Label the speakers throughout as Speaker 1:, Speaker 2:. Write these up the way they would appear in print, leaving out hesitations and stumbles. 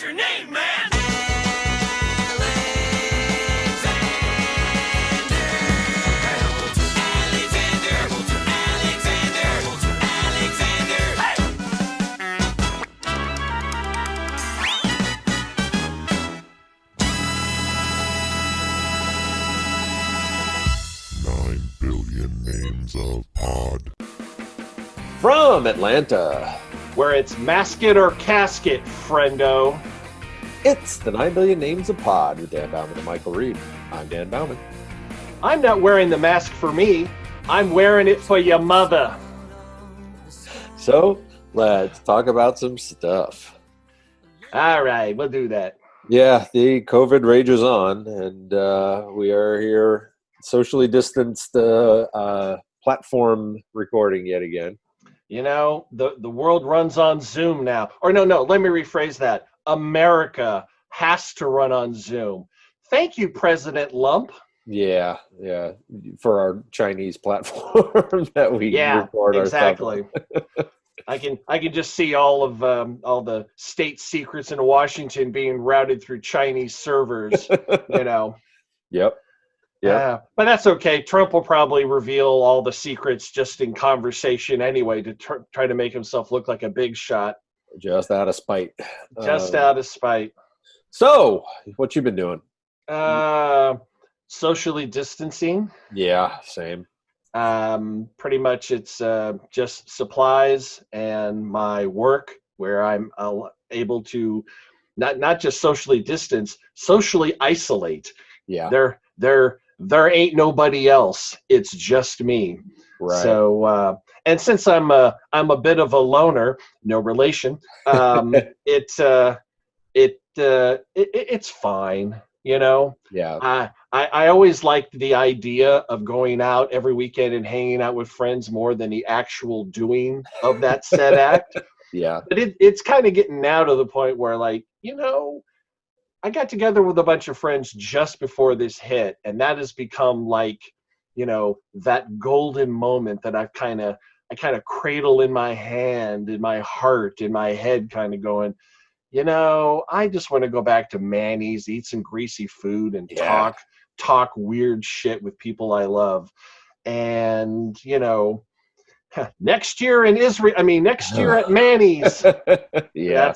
Speaker 1: What's your name, man?
Speaker 2: Names of Pod.
Speaker 3: From Atlanta,
Speaker 4: where it's mask it or casket, friendo.
Speaker 3: it's the 9 Billion Names of Pod with Dan Bauman and Michael Reed. I'm Dan Bauman.
Speaker 4: I'm not wearing the mask for me. I'm wearing it for your mother.
Speaker 3: So, let's talk about some stuff.
Speaker 4: All right, we'll do that.
Speaker 3: Yeah, the COVID rages on, and we are here socially distanced platform recording yet again.
Speaker 4: You know, the world runs on Zoom now. Or no, let me rephrase that. America has to run on Zoom. Thank you, President Lump.
Speaker 3: Yeah, for our Chinese platform that we record
Speaker 4: exactly.
Speaker 3: our stuff on.
Speaker 4: I can just see all the state secrets in Washington being routed through Chinese servers, you know.
Speaker 3: Yep.
Speaker 4: But that's okay. Trump will probably reveal all the secrets just in conversation anyway to try to make himself look like a big shot.
Speaker 3: Just out of spite.
Speaker 4: Out of spite.
Speaker 3: So, what you been doing?
Speaker 4: Socially distancing.
Speaker 3: Yeah, same.
Speaker 4: Pretty much it's just supplies and my work where I'm able to not just socially distance, socially isolate.
Speaker 3: Yeah.
Speaker 4: There ain't nobody else. It's just me.
Speaker 3: Right.
Speaker 4: So, and since I'm a bit of a loner, no relation, it's fine, you know?
Speaker 3: Yeah.
Speaker 4: I always liked the idea of going out every weekend and hanging out with friends more than the actual doing of that said act.
Speaker 3: Yeah.
Speaker 4: But it's kind of getting now to the point where, like, you know, I got together with a bunch of friends just before this hit, and that has become like, you know, that golden moment that I kind of cradle in my hand, in my heart, in my head, kind of going, you know, I just want to go back to Manny's, eat some greasy food, and talk weird shit with people I love. And, you know, next year at Manny's.
Speaker 3: Yeah.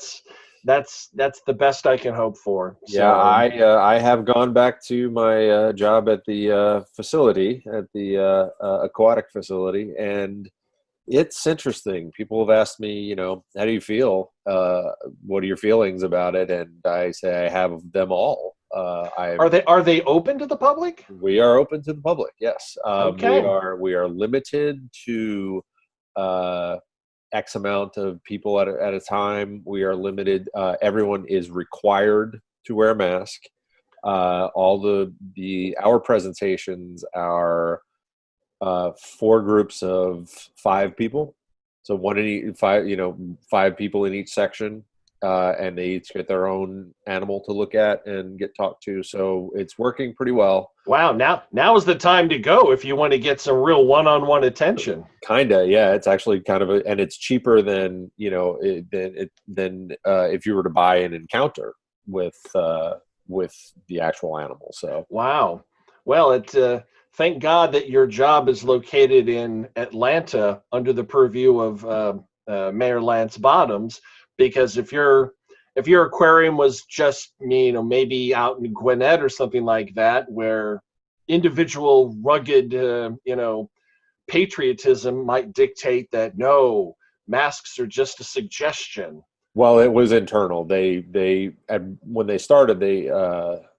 Speaker 4: That's the best I can hope for.
Speaker 3: Yeah, so, I have gone back to my job at the facility, at the aquatic facility, and it's interesting. People have asked me, you know, how do you feel? What are your feelings about it? And I say I have them all.
Speaker 4: Are they open to the public?
Speaker 3: We are open to the public. Yes.
Speaker 4: Okay.
Speaker 3: We are limited to X amount of people at a time. We are limited. Everyone is required to wear a mask. All our presentations are 4 groups of 5 people. So 5 people in each section, and they each get their own animal to look at and get talked to. So it's working pretty well.
Speaker 4: Wow, now is the time to go if you want to get some real one-on-one attention.
Speaker 3: Kinda, yeah. It's actually kind of and it's cheaper than, you know, than if you were to buy an encounter with the actual animal. So
Speaker 4: wow. Well, thank God that your job is located in Atlanta under the purview of Mayor Lance Bottoms, because if your aquarium was just, you know, maybe out in Gwinnett or something like that, where individual rugged, you know, patriotism might dictate that no, masks are just a suggestion.
Speaker 3: Well, it was internal. They when they started,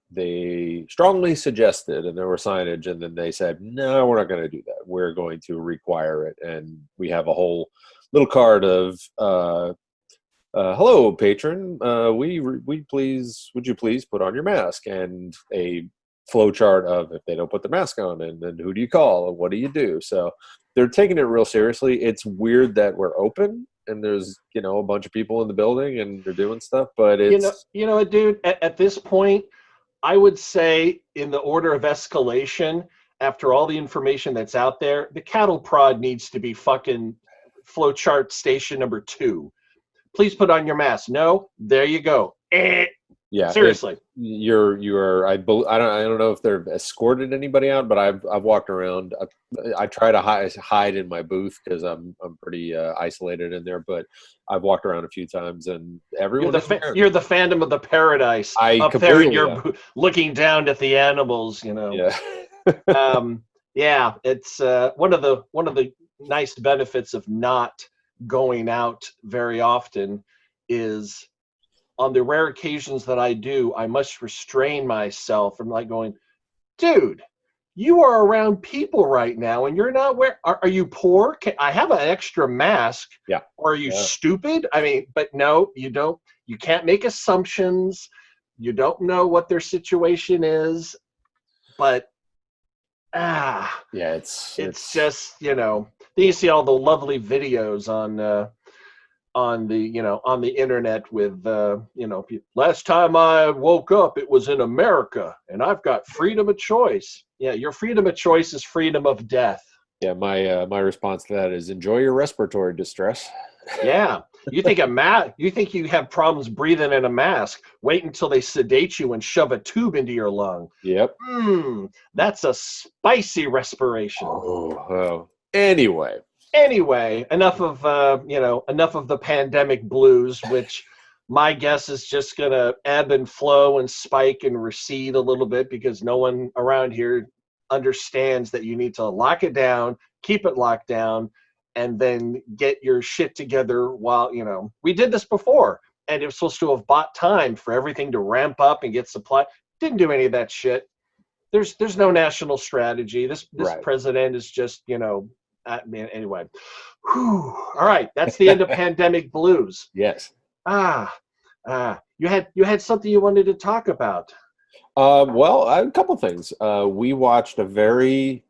Speaker 3: they strongly suggested, and there were signage, and then they said, no, we're not going to do that. We're going to require it. And we have a whole little card of, hello, patron. Would you please put on your mask? And a flow chart of if they don't put the mask on, and then who do you call and what do you do? So they're taking it real seriously. It's weird that we're open and there's, you know, a bunch of people in the building and they're doing stuff, but it's,
Speaker 4: you know, dude, at this point, I would say in the order of escalation, after all the information that's out there, the cattle prod needs to be fucking flowchart station number 2. Please put on your mask. No, there you go.
Speaker 3: Yeah,
Speaker 4: Seriously.
Speaker 3: you are. I don't know if they've escorted anybody out, but I've walked around. I try to hide in my booth because I'm pretty isolated in there. But I've walked around a few times, and everyone is wearing
Speaker 4: You're
Speaker 3: them.
Speaker 4: the Phantom of the Paradise
Speaker 3: I
Speaker 4: up there in
Speaker 3: completely
Speaker 4: your
Speaker 3: am.
Speaker 4: looking down at the animals.
Speaker 3: Yeah.
Speaker 4: Yeah, it's one of the nice benefits of not going out very often is on the rare occasions that I do, I must restrain myself from like going, dude, you are around people right now and you're not are you poor? I have an extra mask.
Speaker 3: Yeah.
Speaker 4: Or are you
Speaker 3: Yeah.
Speaker 4: stupid? I mean, but no, you don't. You can't make assumptions. You don't know what their situation is. But yeah,
Speaker 3: It's
Speaker 4: just then you see all the lovely videos on the internet with last time I woke up it was in America and I've got freedom of choice. Yeah, your freedom of choice is freedom of death.
Speaker 3: yeah. My response to that is enjoy your respiratory distress.
Speaker 4: Yeah, you think you have problems breathing in a mask, wait until they sedate you and shove a tube into your lung.
Speaker 3: Yep.
Speaker 4: That's a spicy respiration.
Speaker 3: Oh. Anyway.
Speaker 4: Anyway, enough of the pandemic blues, which my guess is just gonna ebb and flow and spike and recede a little bit because no one around here understands that you need to lock it down, keep it locked down, and then get your shit together while we did this before and it was supposed to have bought time for everything to ramp up and get supply. Didn't do any of that shit. There's no national strategy. This
Speaker 3: Right.
Speaker 4: president is just anyway. Whew. All right, that's the end of pandemic blues.
Speaker 3: Yes.
Speaker 4: You had something you wanted to talk about.
Speaker 3: Well, a couple things. We watched a very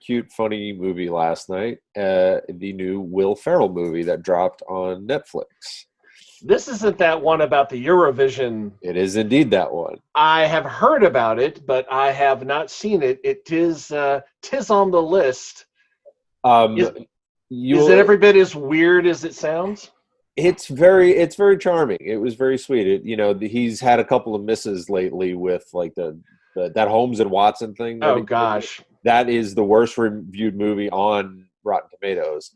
Speaker 3: cute, funny movie last night. The new Will Ferrell movie that dropped on Netflix.
Speaker 4: This isn't that one about the Eurovision.
Speaker 3: It is indeed that one.
Speaker 4: I have heard about it, but I have not seen it. Tis on the list. Is it every bit as weird as it sounds?
Speaker 3: It's very charming. It was very sweet. He's had a couple of misses lately with like that Holmes and Watson thing.
Speaker 4: Oh gosh,
Speaker 3: that is the worst reviewed movie on Rotten Tomatoes.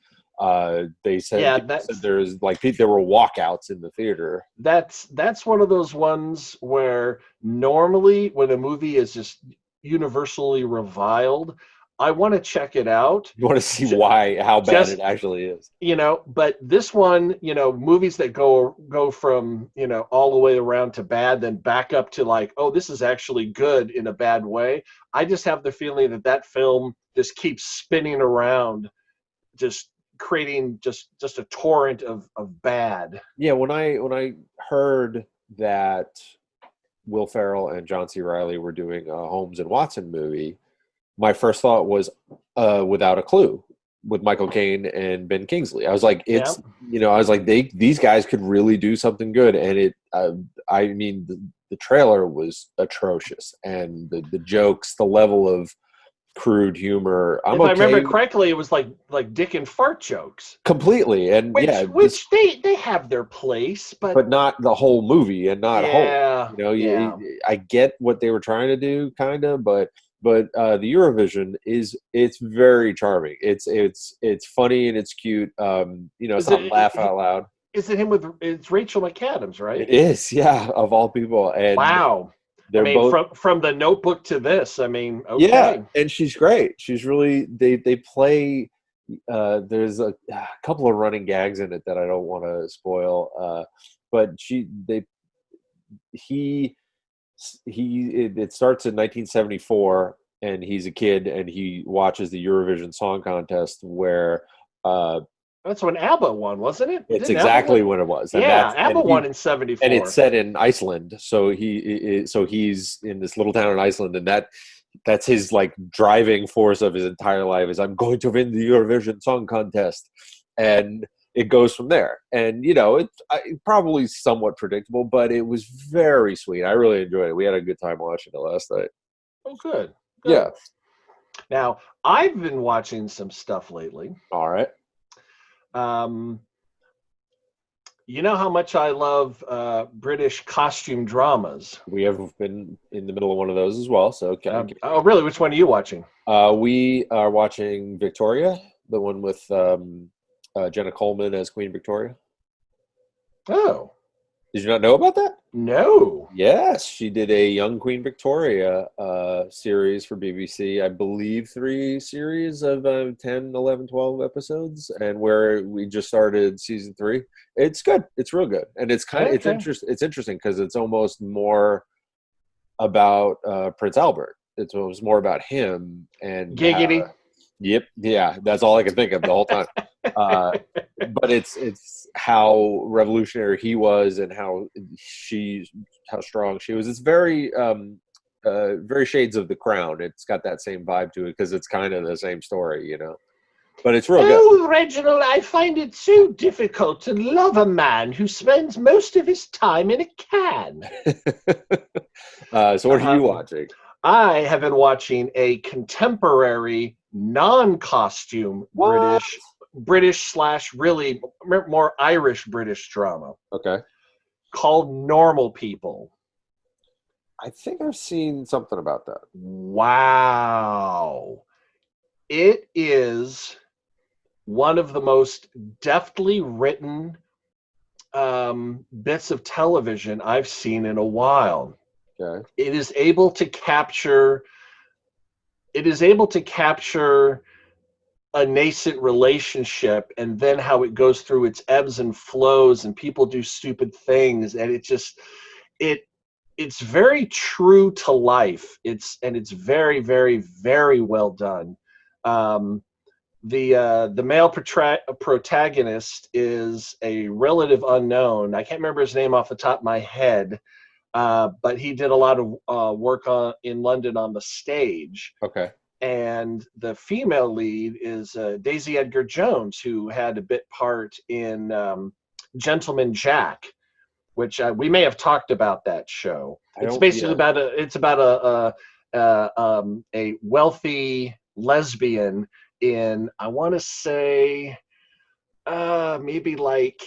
Speaker 3: They said there's like there were walkouts in the theater.
Speaker 4: That's one of those ones where normally when a movie is just universally reviled, I want to check it out.
Speaker 3: You want to see how bad it actually is.
Speaker 4: But this one, movies that go from, all the way around to bad, then back up to like, oh, this is actually good in a bad way. I just have the feeling that film just keeps spinning around, just creating just a torrent of bad.
Speaker 3: Yeah, when I heard that Will Ferrell and John C. Reilly were doing a Holmes and Watson movie, my first thought was Without a Clue with Michael Caine and Ben Kingsley. I was like, these guys could really do something good. And the trailer was atrocious, and the jokes, the level of crude humor.
Speaker 4: If I remember correctly, it was like dick and fart jokes.
Speaker 3: Completely, and
Speaker 4: which they have their place, but
Speaker 3: not the whole movie, and not
Speaker 4: whole.
Speaker 3: I get what they were trying to do, kind of, but the Eurovision it's very charming. It's funny and it's cute. It's not laugh out loud.
Speaker 4: Is it him it's Rachel McAdams, right?
Speaker 3: It is, yeah, of all people. And
Speaker 4: wow.
Speaker 3: They're both
Speaker 4: from The Notebook to this. Okay.
Speaker 3: Yeah, and she's great. She's really they play. There's a couple of running gags in it that I don't want to spoil. But it starts in 1974, and he's a kid, and he watches the Eurovision Song Contest where.
Speaker 4: That's when ABBA won, wasn't it?
Speaker 3: It's exactly when it was.
Speaker 4: And ABBA won in 74.
Speaker 3: And it's set in Iceland. So he's in this little town in Iceland, and that's his like driving force of his entire life is I'm going to win the Eurovision Song Contest. And it goes from there. And, it's probably somewhat predictable, but it was very sweet. I really enjoyed it. We had a good time watching it last night.
Speaker 4: Oh, good.
Speaker 3: Yeah.
Speaker 4: Now, I've been watching some stuff lately.
Speaker 3: All right.
Speaker 4: You know how much I love British costume dramas.
Speaker 3: We have been in the middle of one of those as well. So, okay.
Speaker 4: Oh, really? Which one are you watching?
Speaker 3: We are watching Victoria, the one with Jenna Coleman as Queen Victoria.
Speaker 4: Oh,
Speaker 3: Did you not know about that?
Speaker 4: no.
Speaker 3: Yes, she did a Young Queen Victoria series for BBC. I believe 3 series of 10, 11, 12 episodes, and where we just started season 3. It's good. It's real good, and
Speaker 4: Okay.
Speaker 3: it's interesting because it's almost more about Prince Albert. It was more about him and
Speaker 4: Giggity.
Speaker 3: yep, yeah, that's all I could think of the whole time. Uh, but it's how revolutionary he was and how strong she was. It's very very shades of The Crown. It's got that same vibe to it because it's kind of the same story, you know. But it's real good.
Speaker 4: Oh, Reginald, I find it so difficult to love a man who spends most of his time in a can.
Speaker 3: So what are you watching?
Speaker 4: I have been watching a contemporary, non-costume
Speaker 3: What?
Speaker 4: British slash really more Irish British drama
Speaker 3: Okay.
Speaker 4: called Normal People.
Speaker 3: I think I've seen something about that.
Speaker 4: Wow. It is one of the most deftly written bits of television I've seen in a while.
Speaker 3: Okay.
Speaker 4: It is able to capture a nascent relationship and then how it goes through its ebbs and flows and people do stupid things, and it's very true to life. It's very, very, very well done. The male protagonist is a relative unknown. I can't remember his name off the top of my head, but he did a lot of work in London on the stage.
Speaker 3: Okay.
Speaker 4: And the female lead is Daisy Edgar Jones, who had a bit part in Gentleman Jack, which we may have talked about that show. It's basically about a wealthy lesbian in, I want to say, maybe like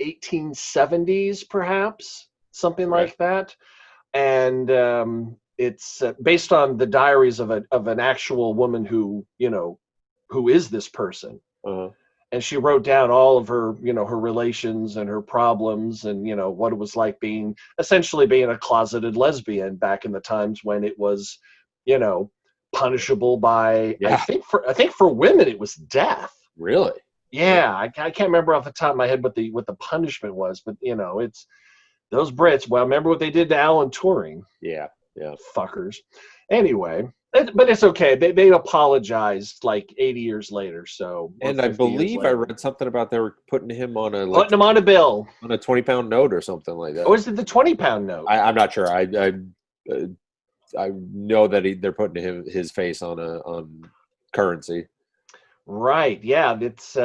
Speaker 4: 1870s, perhaps something like that. And it's based on the diaries of an actual woman who is this person.
Speaker 3: Uh-huh.
Speaker 4: And she wrote down all of her her relations and her problems and what it was like essentially being a closeted lesbian back in the times when it was punishable by I think for women it was death.
Speaker 3: Really?
Speaker 4: Yeah, I can't remember off the top of my head what the punishment was, but it's those Brits. Well, remember what they did to Alan Turing?
Speaker 3: Yeah.
Speaker 4: Fuckers. Anyway, but it's okay. They apologized like 80 years later. So,
Speaker 3: and I believe I read something about they were putting him on a
Speaker 4: bill
Speaker 3: on a 20-pound note or something like that.
Speaker 4: Oh, is it the 20-pound note?
Speaker 3: I'm not sure. I know that they're putting his face on currency.
Speaker 4: Right. Yeah. It's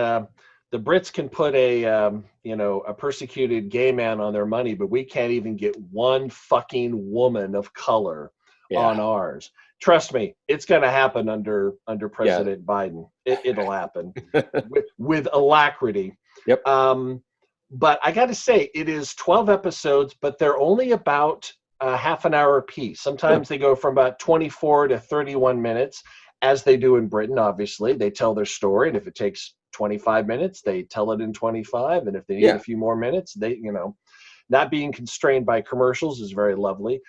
Speaker 4: the Brits can put a persecuted gay man on their money, but we can't even get one fucking woman of color on ours. Trust me, it's going to happen under President Biden. It'll happen with alacrity.
Speaker 3: Yep.
Speaker 4: But I got to say, it is 12 episodes, but they're only about half an hour apiece. Sometimes they go from about 24 to 31 minutes, as they do in Britain. Obviously, they tell their story, and if it takes 25 minutes, they tell it in 25, and if they need a few more minutes, they not being constrained by commercials is very lovely.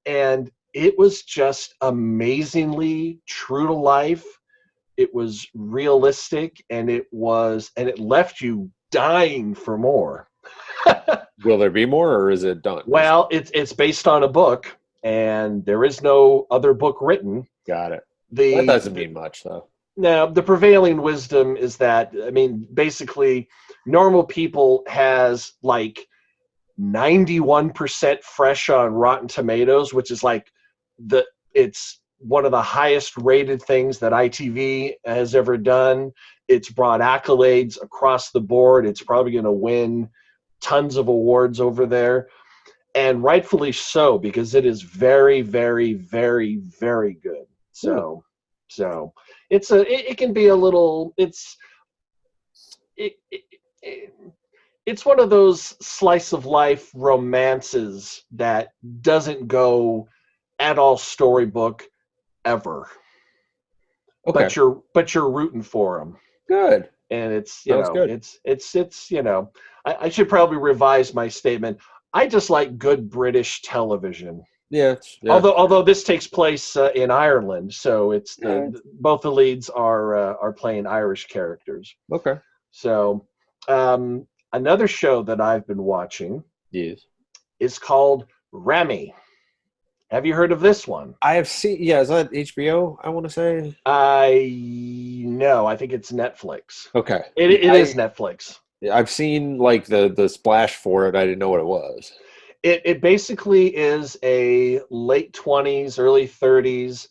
Speaker 4: And it was just amazingly true to life. It was realistic, and it left you dying for more.
Speaker 3: Will there be more, or is it done?
Speaker 4: Well, it's based on a book, and there is no other book written.
Speaker 3: Got it. That doesn't mean much, though.
Speaker 4: Now, the prevailing wisdom is that, basically, Normal People has like 91% fresh on Rotten Tomatoes, which is like it's one of the highest rated things that ITV has ever done. It's brought accolades across the board. It's probably going to win tons of awards over there, and rightfully so, because it is very, very, very, very good. So it can be a little. it's one of those slice of life romances that doesn't go at all storybook ever.
Speaker 3: Okay.
Speaker 4: But you're rooting for them.
Speaker 3: Good.
Speaker 4: And it's
Speaker 3: Sounds good.
Speaker 4: it's I should probably revise my statement. I just like good British television.
Speaker 3: Yeah. Yeah.
Speaker 4: Although this takes place in Ireland, so it's
Speaker 3: Yeah.
Speaker 4: both the leads are playing Irish characters.
Speaker 3: Okay.
Speaker 4: So another show that I've been watching
Speaker 3: Yes.
Speaker 4: is called Remy. Have you heard of this one?
Speaker 3: I have seen. Yeah. Is that HBO? I want to say.
Speaker 4: I think it's Netflix.
Speaker 3: Okay.
Speaker 4: It is Netflix.
Speaker 3: I've seen like the splash for it. I didn't know what it was.
Speaker 4: It basically is a late 20s, early 30s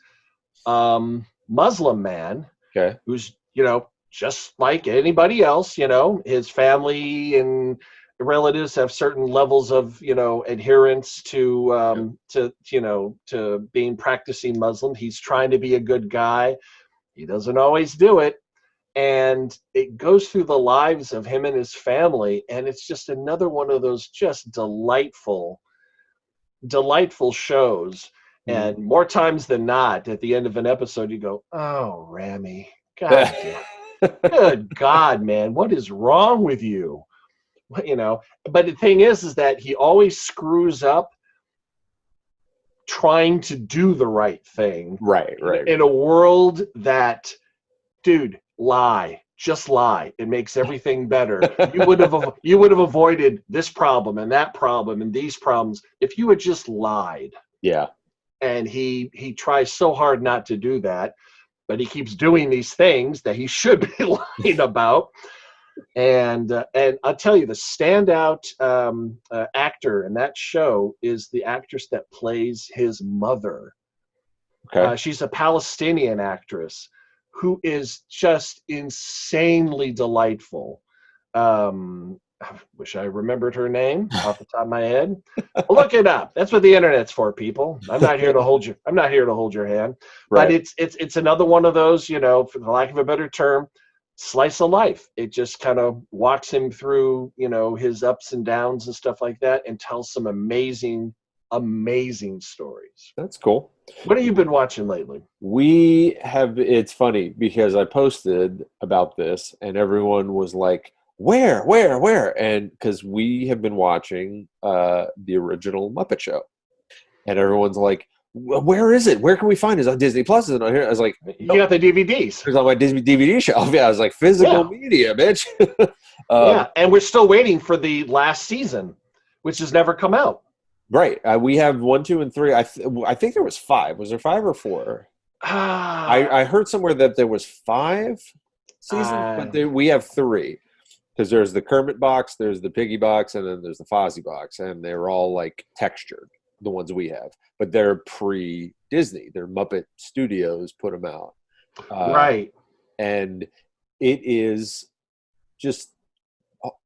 Speaker 4: Muslim man
Speaker 3: Okay.
Speaker 4: who's, just like anybody else, his family and relatives have certain levels of, adherence to being practicing Muslim. He's trying to be a good guy. He doesn't always do it. And it goes through the lives of him and his family. And it's just another one of those just delightful shows. And more times than not, at the end of an episode, you go, "Oh, Rami, God damn, good God, man, what is wrong with you?" But the thing is that he always screws up trying to do the right thing.
Speaker 3: Right.
Speaker 4: In a world that, dude, just lie. It makes everything better. You would have avoided this problem and that problem and these problems if you had just lied.
Speaker 3: Yeah.
Speaker 4: And he tries so hard not to do that, but he keeps doing these things that he should be lying about. And I'll tell you, the standout actor in that show is the actress that plays his mother.
Speaker 3: Okay.
Speaker 4: She's a Palestinian actress who is just insanely delightful. I wish I remembered her name off the top of my head. Look it up. That's what the internet's for, people. I'm not here to hold your hand.
Speaker 3: Right.
Speaker 4: But it's another one of those, for the lack of a better term, slice of life. It just kind of walks him through, his ups and downs and stuff like that, and tells some amazing stories.
Speaker 3: That's cool.
Speaker 4: What have you been watching lately?
Speaker 3: It's funny because I posted about this and everyone was like, where? And because we have been watching the original Muppet Show. And everyone's like, where is it? Where can we find it? It's on Disney Plus. Is it on here? I was like,
Speaker 4: you got the DVDs.
Speaker 3: It's on my Disney DVD shelf. Yeah, I was like, physical media, bitch.
Speaker 4: Yeah, and we're still waiting for the last season, which has never come out.
Speaker 3: Right. We have 1, 2, and 3. I think there was 5. Was there 5 or 4? I heard somewhere that there was 5 seasons, but we have 3. Because there's the Kermit box, there's the Piggy box, and then there's the Fozzie box, and they're all like textured, the ones we have. But they're pre-Disney. They're Muppet Studios put them out.
Speaker 4: Right.
Speaker 3: And it is just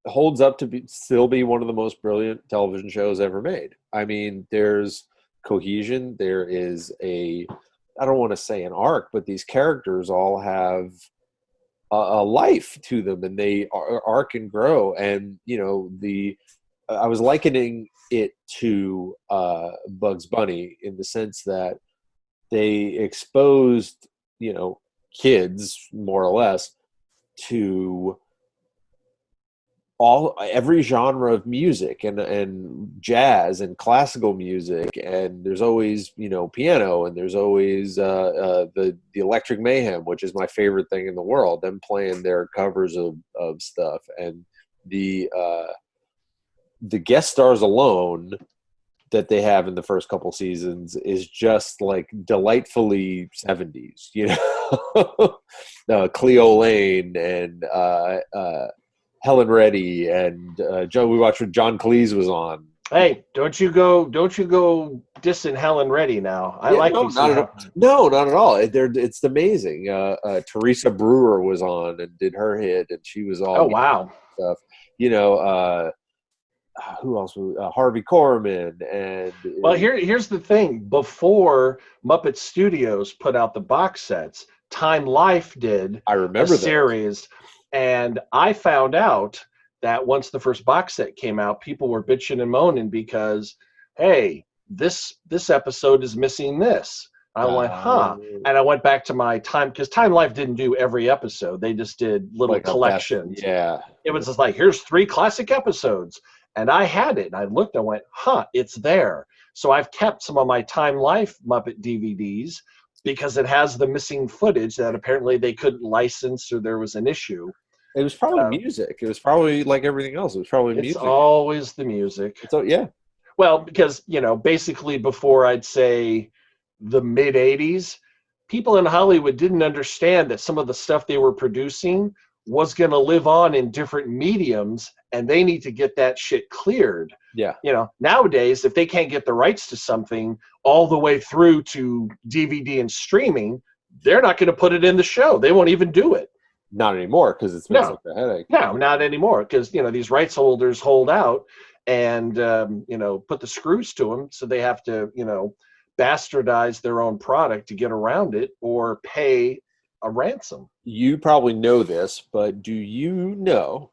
Speaker 3: holds up to still be one of the most brilliant television shows ever made. I mean, there's cohesion. There is I don't want to say an arc, but these characters all have a life to them, and they arc and grow. And I was likening it to Bugs Bunny in the sense that they exposed kids more or less to every genre of music and jazz and classical music, and there's always piano, and there's always the Electric Mayhem, which is my favorite thing in the world, them playing their covers of stuff, and the guest stars alone that they have in the first couple seasons is just like delightfully 70s, Cleo Lane and Helen Reddy and we watched when John Cleese was on.
Speaker 4: Hey, don't you go dissing Helen Reddy now. I like these.
Speaker 3: No, not at all. It's amazing. Teresa Brewer was on and did her hit, and she was all
Speaker 4: wow
Speaker 3: stuff. Who else? Harvey Korman and.
Speaker 4: Well, here's the thing. Before Muppet Studios put out the box sets, Time Life did.
Speaker 3: I remember
Speaker 4: a series. And I found out that once the first box set came out, people were bitching and moaning because, hey, this episode is missing this. I went, huh. And I went back to my time, because Time Life didn't do every episode. They just did little
Speaker 3: like
Speaker 4: collections.
Speaker 3: Yeah.
Speaker 4: It was just like, here's 3 classic episodes. And I had it. And I looked and went, huh, it's there. So I've kept some of my Time Life Muppet DVDs because it has the missing footage that apparently they couldn't license or there was an issue.
Speaker 3: It was probably music. It was probably like everything else. It was probably music.
Speaker 4: It's always the music.
Speaker 3: So yeah.
Speaker 4: Well, because, basically before I'd say the mid 80s, people in Hollywood didn't understand that some of the stuff they were producing was going to live on in different mediums, and they need to get that shit cleared.
Speaker 3: Yeah.
Speaker 4: Nowadays, if they can't get the rights to something all the way through to DVD and streaming, they're not going to put it in the show. They won't even do it.
Speaker 3: Not anymore, because it's been such a headache.
Speaker 4: No, not anymore, because these rights holders hold out and put the screws to them, so they have to bastardize their own product to get around it or pay a ransom.
Speaker 3: You probably know this, but do you know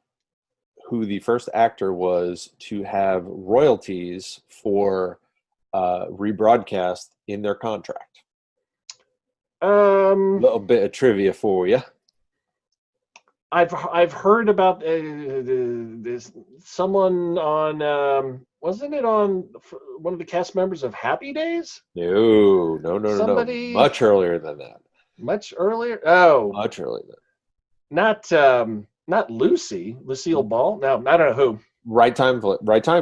Speaker 3: who the first actor was to have royalties for rebroadcast in their contract? A little bit of trivia for you.
Speaker 4: I've heard about this. Someone on wasn't it on one of the cast members of Happy Days?
Speaker 3: No.
Speaker 4: Somebody
Speaker 3: Much earlier than that.
Speaker 4: Much earlier? Oh,
Speaker 3: much earlier than that.
Speaker 4: Not Lucille Ball. No, I don't know who.
Speaker 3: Right time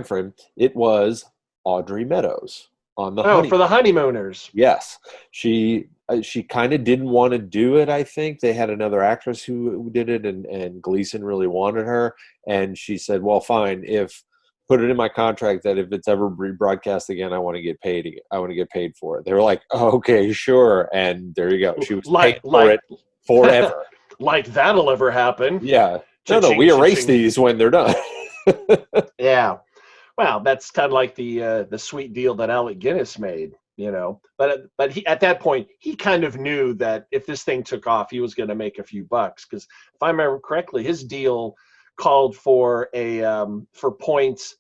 Speaker 3: frame. It was Audrey Meadows on the
Speaker 4: for the Honeymooners.
Speaker 3: Yes, she kind of didn't want to do it. I think they had another actress who did it, and Gleason really wanted her, and she said, "Well, fine. Put it in my contract that if it's ever rebroadcast again, I want to get paid. I want to get paid for it." They were like, oh, "Okay, sure." And there you go. She was paying for it forever.
Speaker 4: Like that'll ever happen.
Speaker 3: Yeah. No, we erase these when they're done.
Speaker 4: Yeah. Well, that's kind of like the sweet deal that Alec Guinness made, But he, at that point, he kind of knew that if this thing took off, he was going to make a few bucks. Because if I remember correctly, his deal called for for points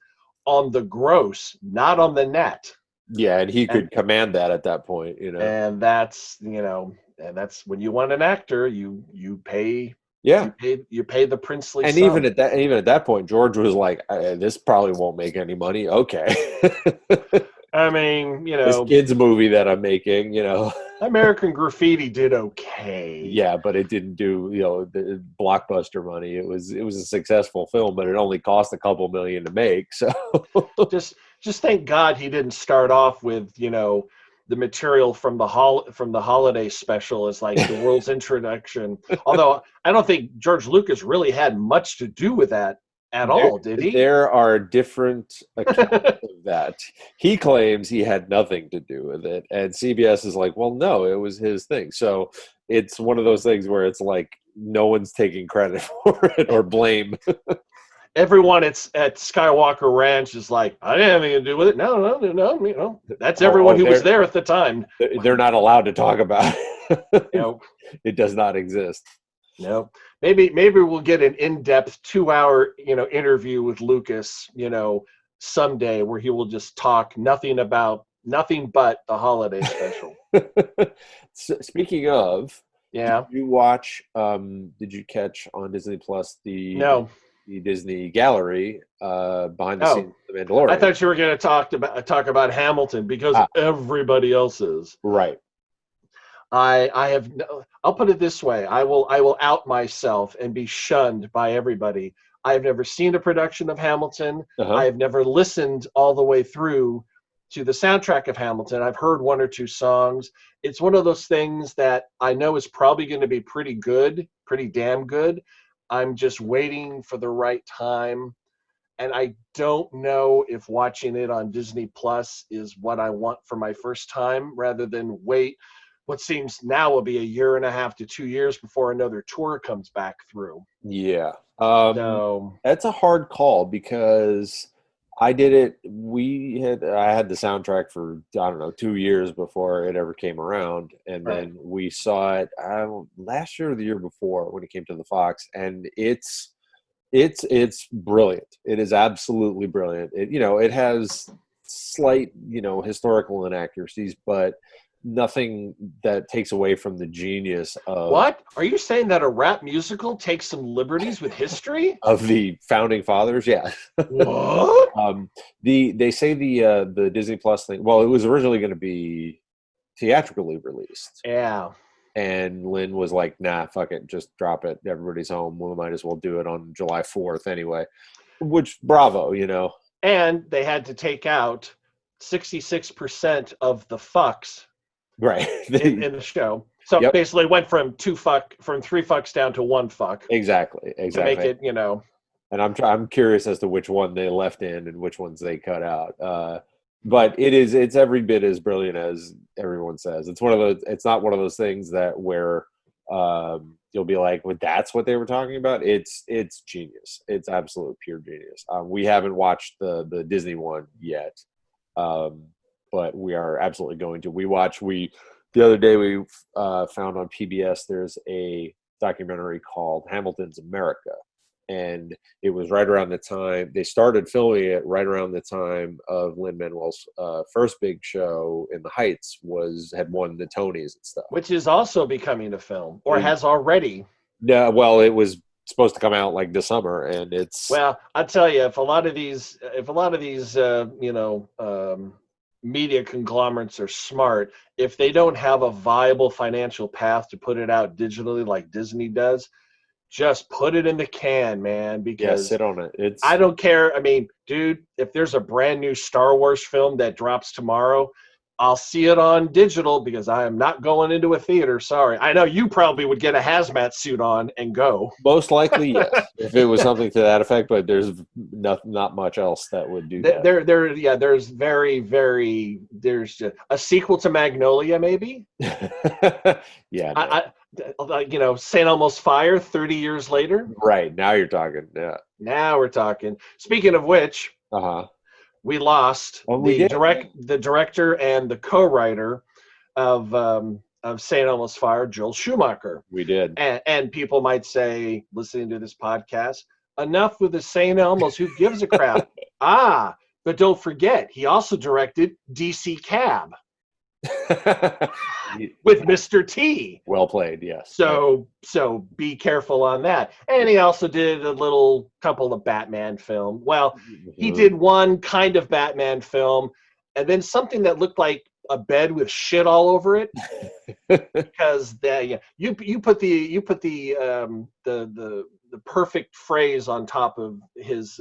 Speaker 4: on the gross, not on the net.
Speaker 3: Yeah, and he could command that at that point,
Speaker 4: And that's and that's when you want an actor, you pay.
Speaker 3: Yeah,
Speaker 4: you pay the princely
Speaker 3: and
Speaker 4: sum.
Speaker 3: even at that point, George was like, "This probably won't make any money." Okay.
Speaker 4: I mean,
Speaker 3: this kids movie that I'm making,
Speaker 4: American Graffiti did okay.
Speaker 3: Yeah, but it didn't do the blockbuster money. It was a successful film, but it only cost a couple million to make. So
Speaker 4: just thank God he didn't start off with the material from the holiday special as like the world's introduction. Although I don't think George Lucas really had much to do with that at all, did he?
Speaker 3: There are different accounts of that. He claims he had nothing to do with it, and CBS is like, well, no, it was his thing. So it's one of those things where it's like no one's taking credit for it or blame.
Speaker 4: Everyone at Skywalker Ranch is like, I didn't have anything to do with it. No. That's everyone who was there at the time.
Speaker 3: They're not allowed to talk about it. Nope. It does not exist.
Speaker 4: No. Maybe we'll get an in-depth 2-hour, interview with Lucas, someday where he will just talk nothing but the holiday special.
Speaker 3: So, speaking of,
Speaker 4: yeah.
Speaker 3: Did you catch on Disney Plus the Disney Gallery behind the scenes of The Mandalorian?
Speaker 4: I thought you were going to talk about Hamilton because everybody else is.
Speaker 3: Right.
Speaker 4: I'll put it this way. I will out myself and be shunned by everybody. I have never seen a production of Hamilton. I have never listened all the way through to the soundtrack of Hamilton. I've heard 1 or 2 songs. It's one of those things that I know is probably going to be pretty damn good. I'm just waiting for the right time. And I don't know if watching it on Disney Plus is what I want for my first time, rather than wait what seems now will be 1.5 to 2 years before another tour comes back through.
Speaker 3: Yeah. That's a hard call because I did it. I had the soundtrack for, 2 years before it ever came around. And then we saw it last year or the year before when it came to the Fox. And it's It's brilliant. It is absolutely brilliant. It has slight, historical inaccuracies, but nothing that takes away from the genius
Speaker 4: What? Are you saying that a rap musical takes some liberties with history?
Speaker 3: of the founding fathers. Yeah.
Speaker 4: What?
Speaker 3: They say the Disney Plus thing. Well, it was originally going to be theatrically released,
Speaker 4: Yeah.
Speaker 3: and Lynn was like, "Nah, fuck it, just drop it. Everybody's home. We might as well do it on July 4th anyway." Which, bravo,
Speaker 4: And they had to take out 66% of the fucks
Speaker 3: right?
Speaker 4: in the show. So
Speaker 3: Yep.
Speaker 4: basically it went from three fucks down to one fuck.
Speaker 3: Exactly.
Speaker 4: To make it,
Speaker 3: And I'm curious as to which one they left in and which ones they cut out. But it's every bit as brilliant as everyone says. It's not one of those things that where you'll be like, well, that's what they were talking about. It's genius. It's absolute pure genius. We haven't watched the Disney one yet, but we are absolutely going to. The other day we found on PBS there's a documentary called Hamilton's America. And it was right around the time they started filming it, right around the time of Lin-Manuel's first big show in the Heights had won the Tonys and stuff.
Speaker 4: which is also becoming a film, or has already.
Speaker 3: Yeah, well, it was supposed to come out like this summer, and it's
Speaker 4: Well, I tell you, if a lot of these media conglomerates are smart, if they don't have a viable financial path to put it out digitally like Disney does, just put it in the can, man, because
Speaker 3: sit on it.
Speaker 4: I don't care. I mean, dude, if there's a brand new Star Wars film that drops tomorrow, I'll see it on digital because I am not going into a theater. Sorry. I know you probably would get a hazmat suit on and go.
Speaker 3: Most likely, yes, if it was something to that effect, but there's not much else that would do that.
Speaker 4: There's a sequel to Magnolia, maybe.
Speaker 3: Yeah.
Speaker 4: St. Elmo's Fire 30 years later.
Speaker 3: Right. Now you're talking. Yeah.
Speaker 4: Now we're talking. Speaking of which, we lost the director and the co-writer of St. Elmo's Fire, Joel Schumacher.
Speaker 3: We did.
Speaker 4: And people might say, listening to this podcast, enough with the St. Elmo's, who gives a crap? But don't forget, he also directed DC Cab. With Mr. T.
Speaker 3: Well played, yes.
Speaker 4: So be careful on that. And he also did a couple of Batman film. Well, he did one kind of Batman film, and then something that looked like a bed with shit all over it. Because you put the perfect phrase on top of his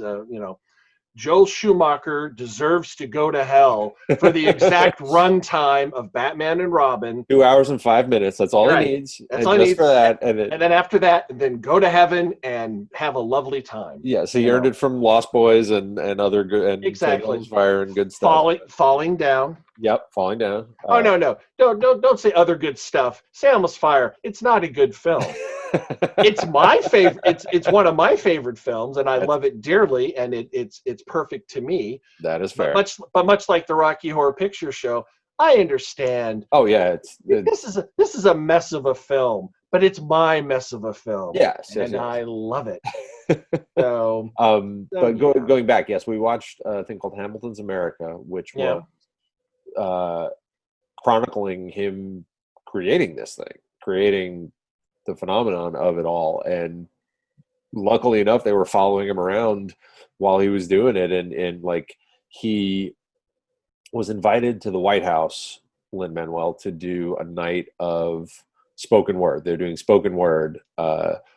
Speaker 4: Joel Schumacher deserves to go to hell for the exact runtime of Batman and Robin.
Speaker 3: 2 hours and 5 minutes. That's all he needs.
Speaker 4: That's all he needs
Speaker 3: for that.
Speaker 4: And then after that, then go to heaven and have a lovely time.
Speaker 3: Yeah, so he earned it from Lost Boys and other good and
Speaker 4: exactly
Speaker 3: Fire and good stuff.
Speaker 4: Falling down.
Speaker 3: Yep, falling down.
Speaker 4: No. Don't say other good stuff. St. Elmo's Fire. It's not a good film. It's my favorite. It's one of my favorite films, and I love it dearly. And it's perfect to me.
Speaker 3: That is fair.
Speaker 4: But much like the Rocky Horror Picture Show, I understand.
Speaker 3: Oh yeah,
Speaker 4: this is a mess of a film, but it's my mess of a film.
Speaker 3: Yes,
Speaker 4: I love it. So,
Speaker 3: but going back, yes, we watched a thing called Hamilton's America, which was chronicling him creating this thing, creating the phenomenon of it all. And luckily enough, they were following him around while he was doing it. And like, he was invited to the White House, Lin-Manuel, to do a night of spoken word. They're doing spoken word.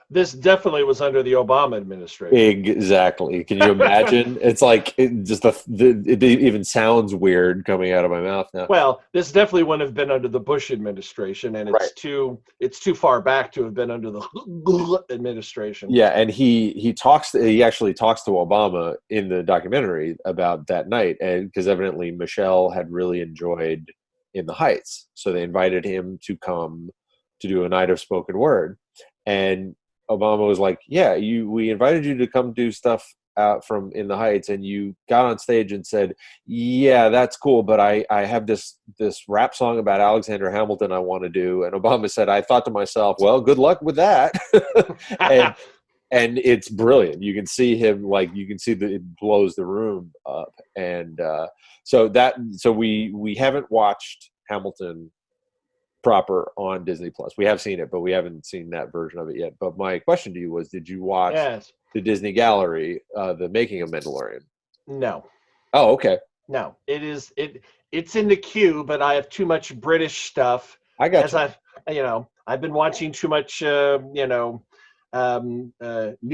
Speaker 4: This definitely was under the Obama administration.
Speaker 3: Exactly. Can you imagine? It's like it even sounds weird coming out of my mouth now.
Speaker 4: Well, this definitely wouldn't have been under the Bush administration, and it's too far back to have been under the administration.
Speaker 3: Yeah, and he actually talks to Obama in the documentary about that night, and because evidently Michelle had really enjoyed In the Heights, so they invited him to come to do a night of spoken word, and Obama was like, yeah, we invited you to come do stuff out from In the Heights, and you got on stage and said, yeah, that's cool, but I have this rap song about Alexander Hamilton I want to do. And Obama said, I thought to myself, well, good luck with that. and it's brilliant. You can see him, like, you can see that it blows the room up. And so we haven't watched Hamilton proper on Disney Plus. We have seen it, but we haven't seen that version of it yet. But my question to you was, did you watch
Speaker 4: Yes.
Speaker 3: the Disney Gallery, the making of Mandalorian?
Speaker 4: No.
Speaker 3: Oh, okay.
Speaker 4: No. It's in the queue, but I have too much British stuff.
Speaker 3: I got
Speaker 4: As
Speaker 3: you.
Speaker 4: I've been watching too much, New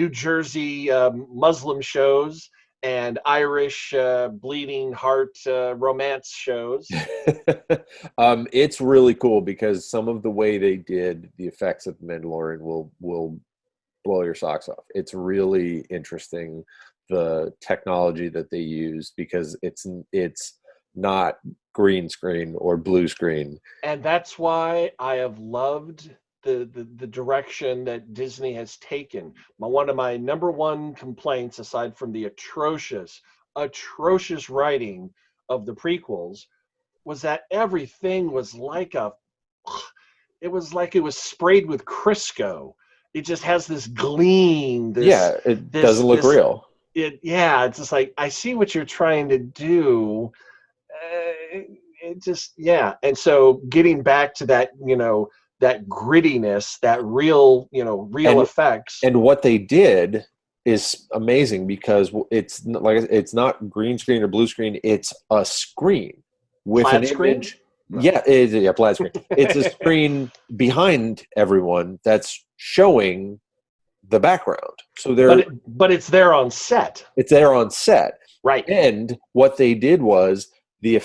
Speaker 4: Jersey Muslim shows and Irish bleeding heart romance shows.
Speaker 3: It's really cool because some of the way they did the effects of Mandalorian will blow your socks off. It's really interesting, the technology that they use, because it's not green screen or blue screen.
Speaker 4: And that's why I have loved the direction that Disney has taken. One of my number one complaints, aside from the atrocious writing of the prequels, was that everything was like it was sprayed with Crisco. It just has this gleam.
Speaker 3: It doesn't look real.
Speaker 4: It's just like, I see what you're trying to do. It just, yeah. And so getting back to that, that grittiness, that real effects.
Speaker 3: And what they did is amazing, because it's not green screen or blue screen. It's a screen with
Speaker 4: Flat
Speaker 3: an
Speaker 4: screen?
Speaker 3: image. Yeah, it is a flat screen. It's a screen behind everyone that's showing the background. So
Speaker 4: but it's there on set.
Speaker 3: It's there on set.
Speaker 4: Right.
Speaker 3: And what they did was they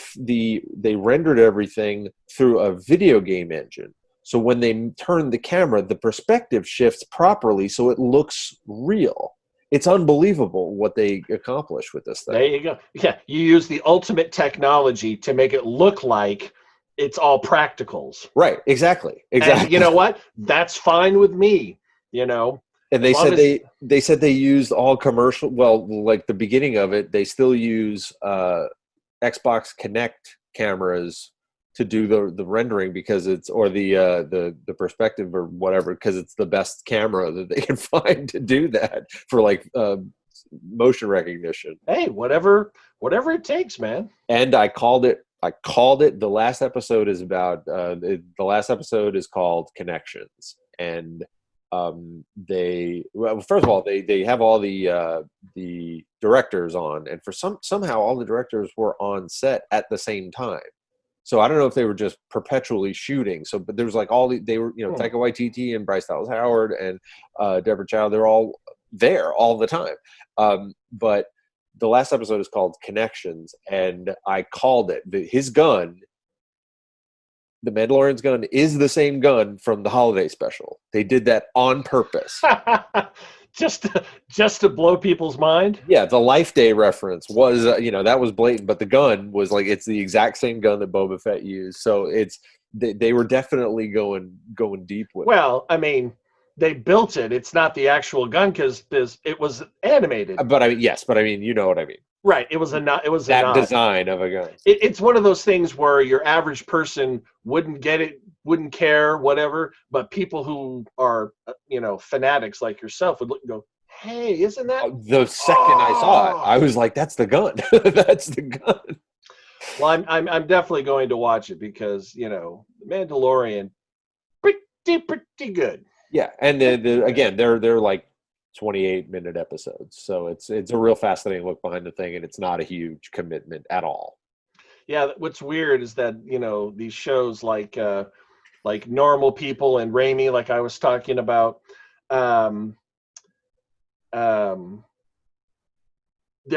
Speaker 3: rendered everything through a video game engine. So when they turn the camera, the perspective shifts properly, so it looks real. It's unbelievable what they accomplished with this thing.
Speaker 4: There you go. Yeah, you use the ultimate technology to make it look like it's all practicals.
Speaker 3: Right, exactly.
Speaker 4: And you know what? That's fine with me,
Speaker 3: And they said they used all commercial, well, like the beginning of it, they still use Xbox Connect cameras to do the rendering, because it's, or the perspective or whatever, because it's the best camera that they can find to do that for, like, motion recognition.
Speaker 4: Hey, whatever it takes, man.
Speaker 3: And I called it. The last episode is about the last episode is called Connections, and first of all, they have all the directors on, and for somehow all the directors were on set at the same time. So I don't know if they were just perpetually shooting. So, but there was like they were, Taika Waititi and Bryce Dallas Howard and Deborah Chow. They're all there all the time. But the last episode is called Connections, and I called it. His gun, the Mandalorian's gun, is the same gun from the holiday special. They did that on purpose.
Speaker 4: just to blow people's mind.
Speaker 3: Yeah, the Life Day reference was, that was blatant, but the gun was like, it's the exact same gun that Boba Fett used. So they were definitely going deep with it.
Speaker 4: Well, I mean, they built it. It's not the actual gun because it was animated.
Speaker 3: But I mean, yes, but I mean, you know what I mean.
Speaker 4: Right. It was that
Speaker 3: design of a gun.
Speaker 4: It's one of those things where your average person wouldn't get it, wouldn't care, whatever. But people who are, fanatics like yourself would look and go, "Hey, isn't that?"
Speaker 3: The second I saw it, I was like, "That's the gun. That's the gun."
Speaker 4: Well, I'm definitely going to watch it because The Mandalorian, pretty good.
Speaker 3: Yeah, and again, they're like 28-minute episodes, so it's a real fascinating look behind the thing, and it's not a huge commitment at all.
Speaker 4: Yeah, what's weird is that these shows like Normal People and Raimi, like I was talking about, they're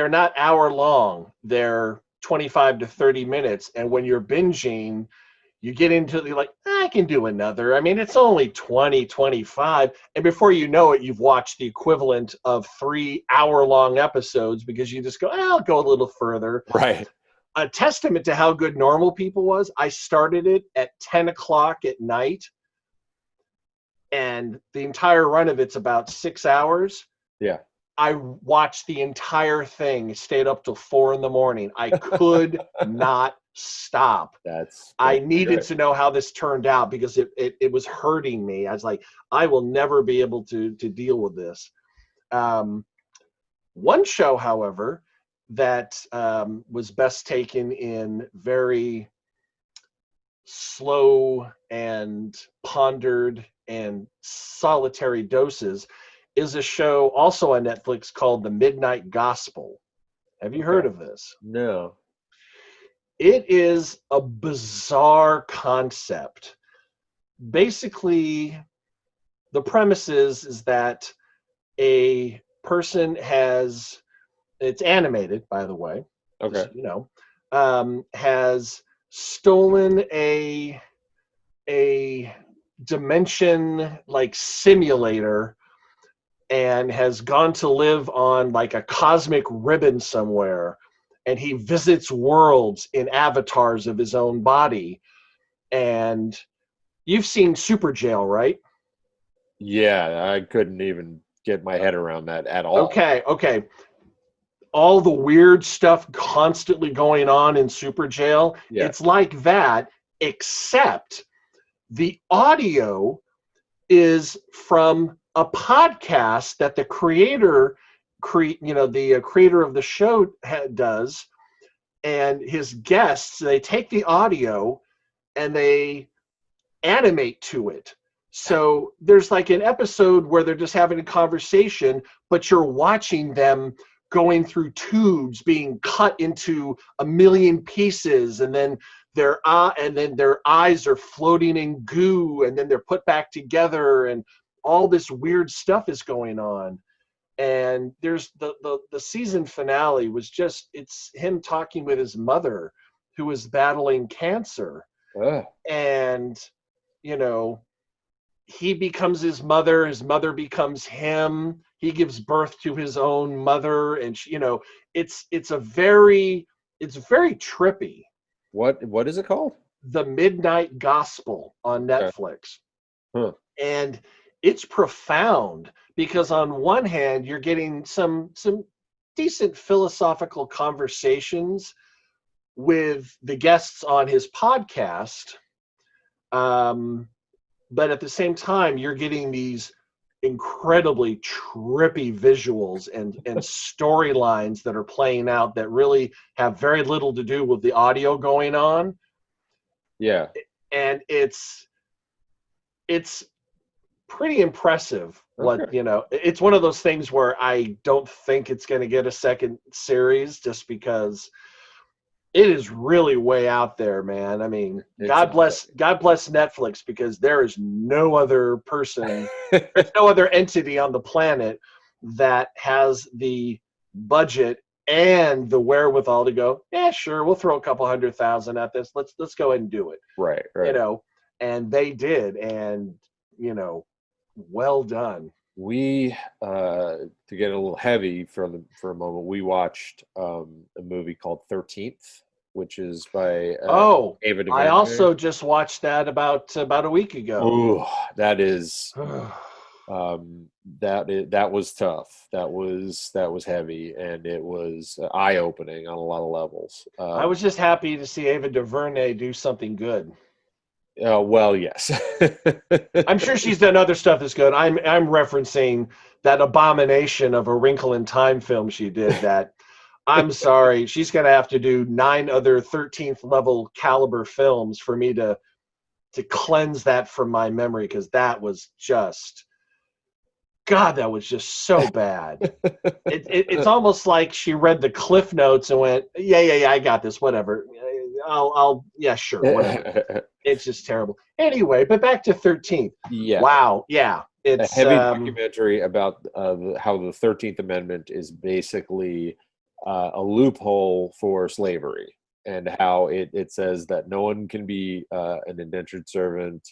Speaker 4: not hour long, they're 25 to 30 minutes, and when you're binging, you get into the like, I can do another. I mean, it's only 20, 25. And before you know it, you've watched the equivalent of 3 hour-long episodes because you just go, I'll go a little further.
Speaker 3: Right.
Speaker 4: A testament to how good Normal People was, I started it at 10 o'clock at night. And the entire run of it's about 6 hours.
Speaker 3: Yeah.
Speaker 4: I watched the entire thing, stayed up till 4 a.m. I could not stop. I needed to know how this turned out because it was hurting me. I was like, I will never be able to deal with this. One show, however, that was best taken in very slow and pondered and solitary doses is a show also on Netflix called The Midnight Gospel. Have you heard of this?
Speaker 3: No.
Speaker 4: It is a bizarre concept. Basically, the premise is that a person has, it's animated, by the way,
Speaker 3: Okay.
Speaker 4: just, you know, has stolen a dimension like simulator and has gone to live on like a cosmic ribbon somewhere, and he visits worlds in avatars of his own body. And you've seen Super Jail, right?
Speaker 3: Yeah, I couldn't even get my head around that at all.
Speaker 4: Okay. All the weird stuff constantly going on in Super Jail,
Speaker 3: Yeah.
Speaker 4: it's like that, except the audio is from a podcast that the creator of the show does, and his guests, they take the audio and they animate to it. So there's like an episode where they're just having a conversation, but you're watching them going through tubes being cut into a million pieces, and then their eyes are floating in goo, and then they're put back together, and all this weird stuff is going on. And there's the season finale was just, it's him talking with his mother who is battling cancer. And he becomes his mother becomes him, he gives birth to his own mother, and it's very trippy.
Speaker 3: What is it called?
Speaker 4: The Midnight Gospel on Netflix.
Speaker 3: Huh.
Speaker 4: And it's profound because on one hand you're getting some decent philosophical conversations with the guests on his podcast, but at the same time you're getting these incredibly trippy visuals and storylines that are playing out that really have very little to do with the audio going on.
Speaker 3: Yeah.
Speaker 4: And it's pretty impressive.
Speaker 3: Okay.
Speaker 4: It's one of those things where I don't think it's going to get a second series just because it is really way out there, man. I mean, God bless Netflix, because there is no other person, there's no other entity on the planet that has the budget and the wherewithal to go, yeah, sure, we'll throw a couple $100,000 at this. Let's go ahead and do it.
Speaker 3: Right.
Speaker 4: And they did, and well done.
Speaker 3: We to get a little heavy for a moment, we watched a movie called 13th, which is by Ava DuVernay.
Speaker 4: I also just watched that about a week ago.
Speaker 3: Oh, that is that was tough. That was heavy, and it was eye-opening on a lot of levels.
Speaker 4: I was just happy to see Ava DuVernay do something good.
Speaker 3: Well, yes.
Speaker 4: I'm sure she's done other stuff that's good. I'm referencing that abomination of A Wrinkle in Time film she did that, I'm sorry, she's going to have to do 9 other 13th level caliber films for me to cleanse that from my memory, because that was just, God, that was just so bad. It's almost like she read the Cliff Notes and went, yeah, I got this, whatever. Yeah, sure, whatever. It's just terrible. Anyway, but back to 13th.
Speaker 3: Yeah.
Speaker 4: Wow. Yeah. It's
Speaker 3: a heavy documentary about how the 13th Amendment is basically a loophole for slavery, and how it says that no one can be an indentured servant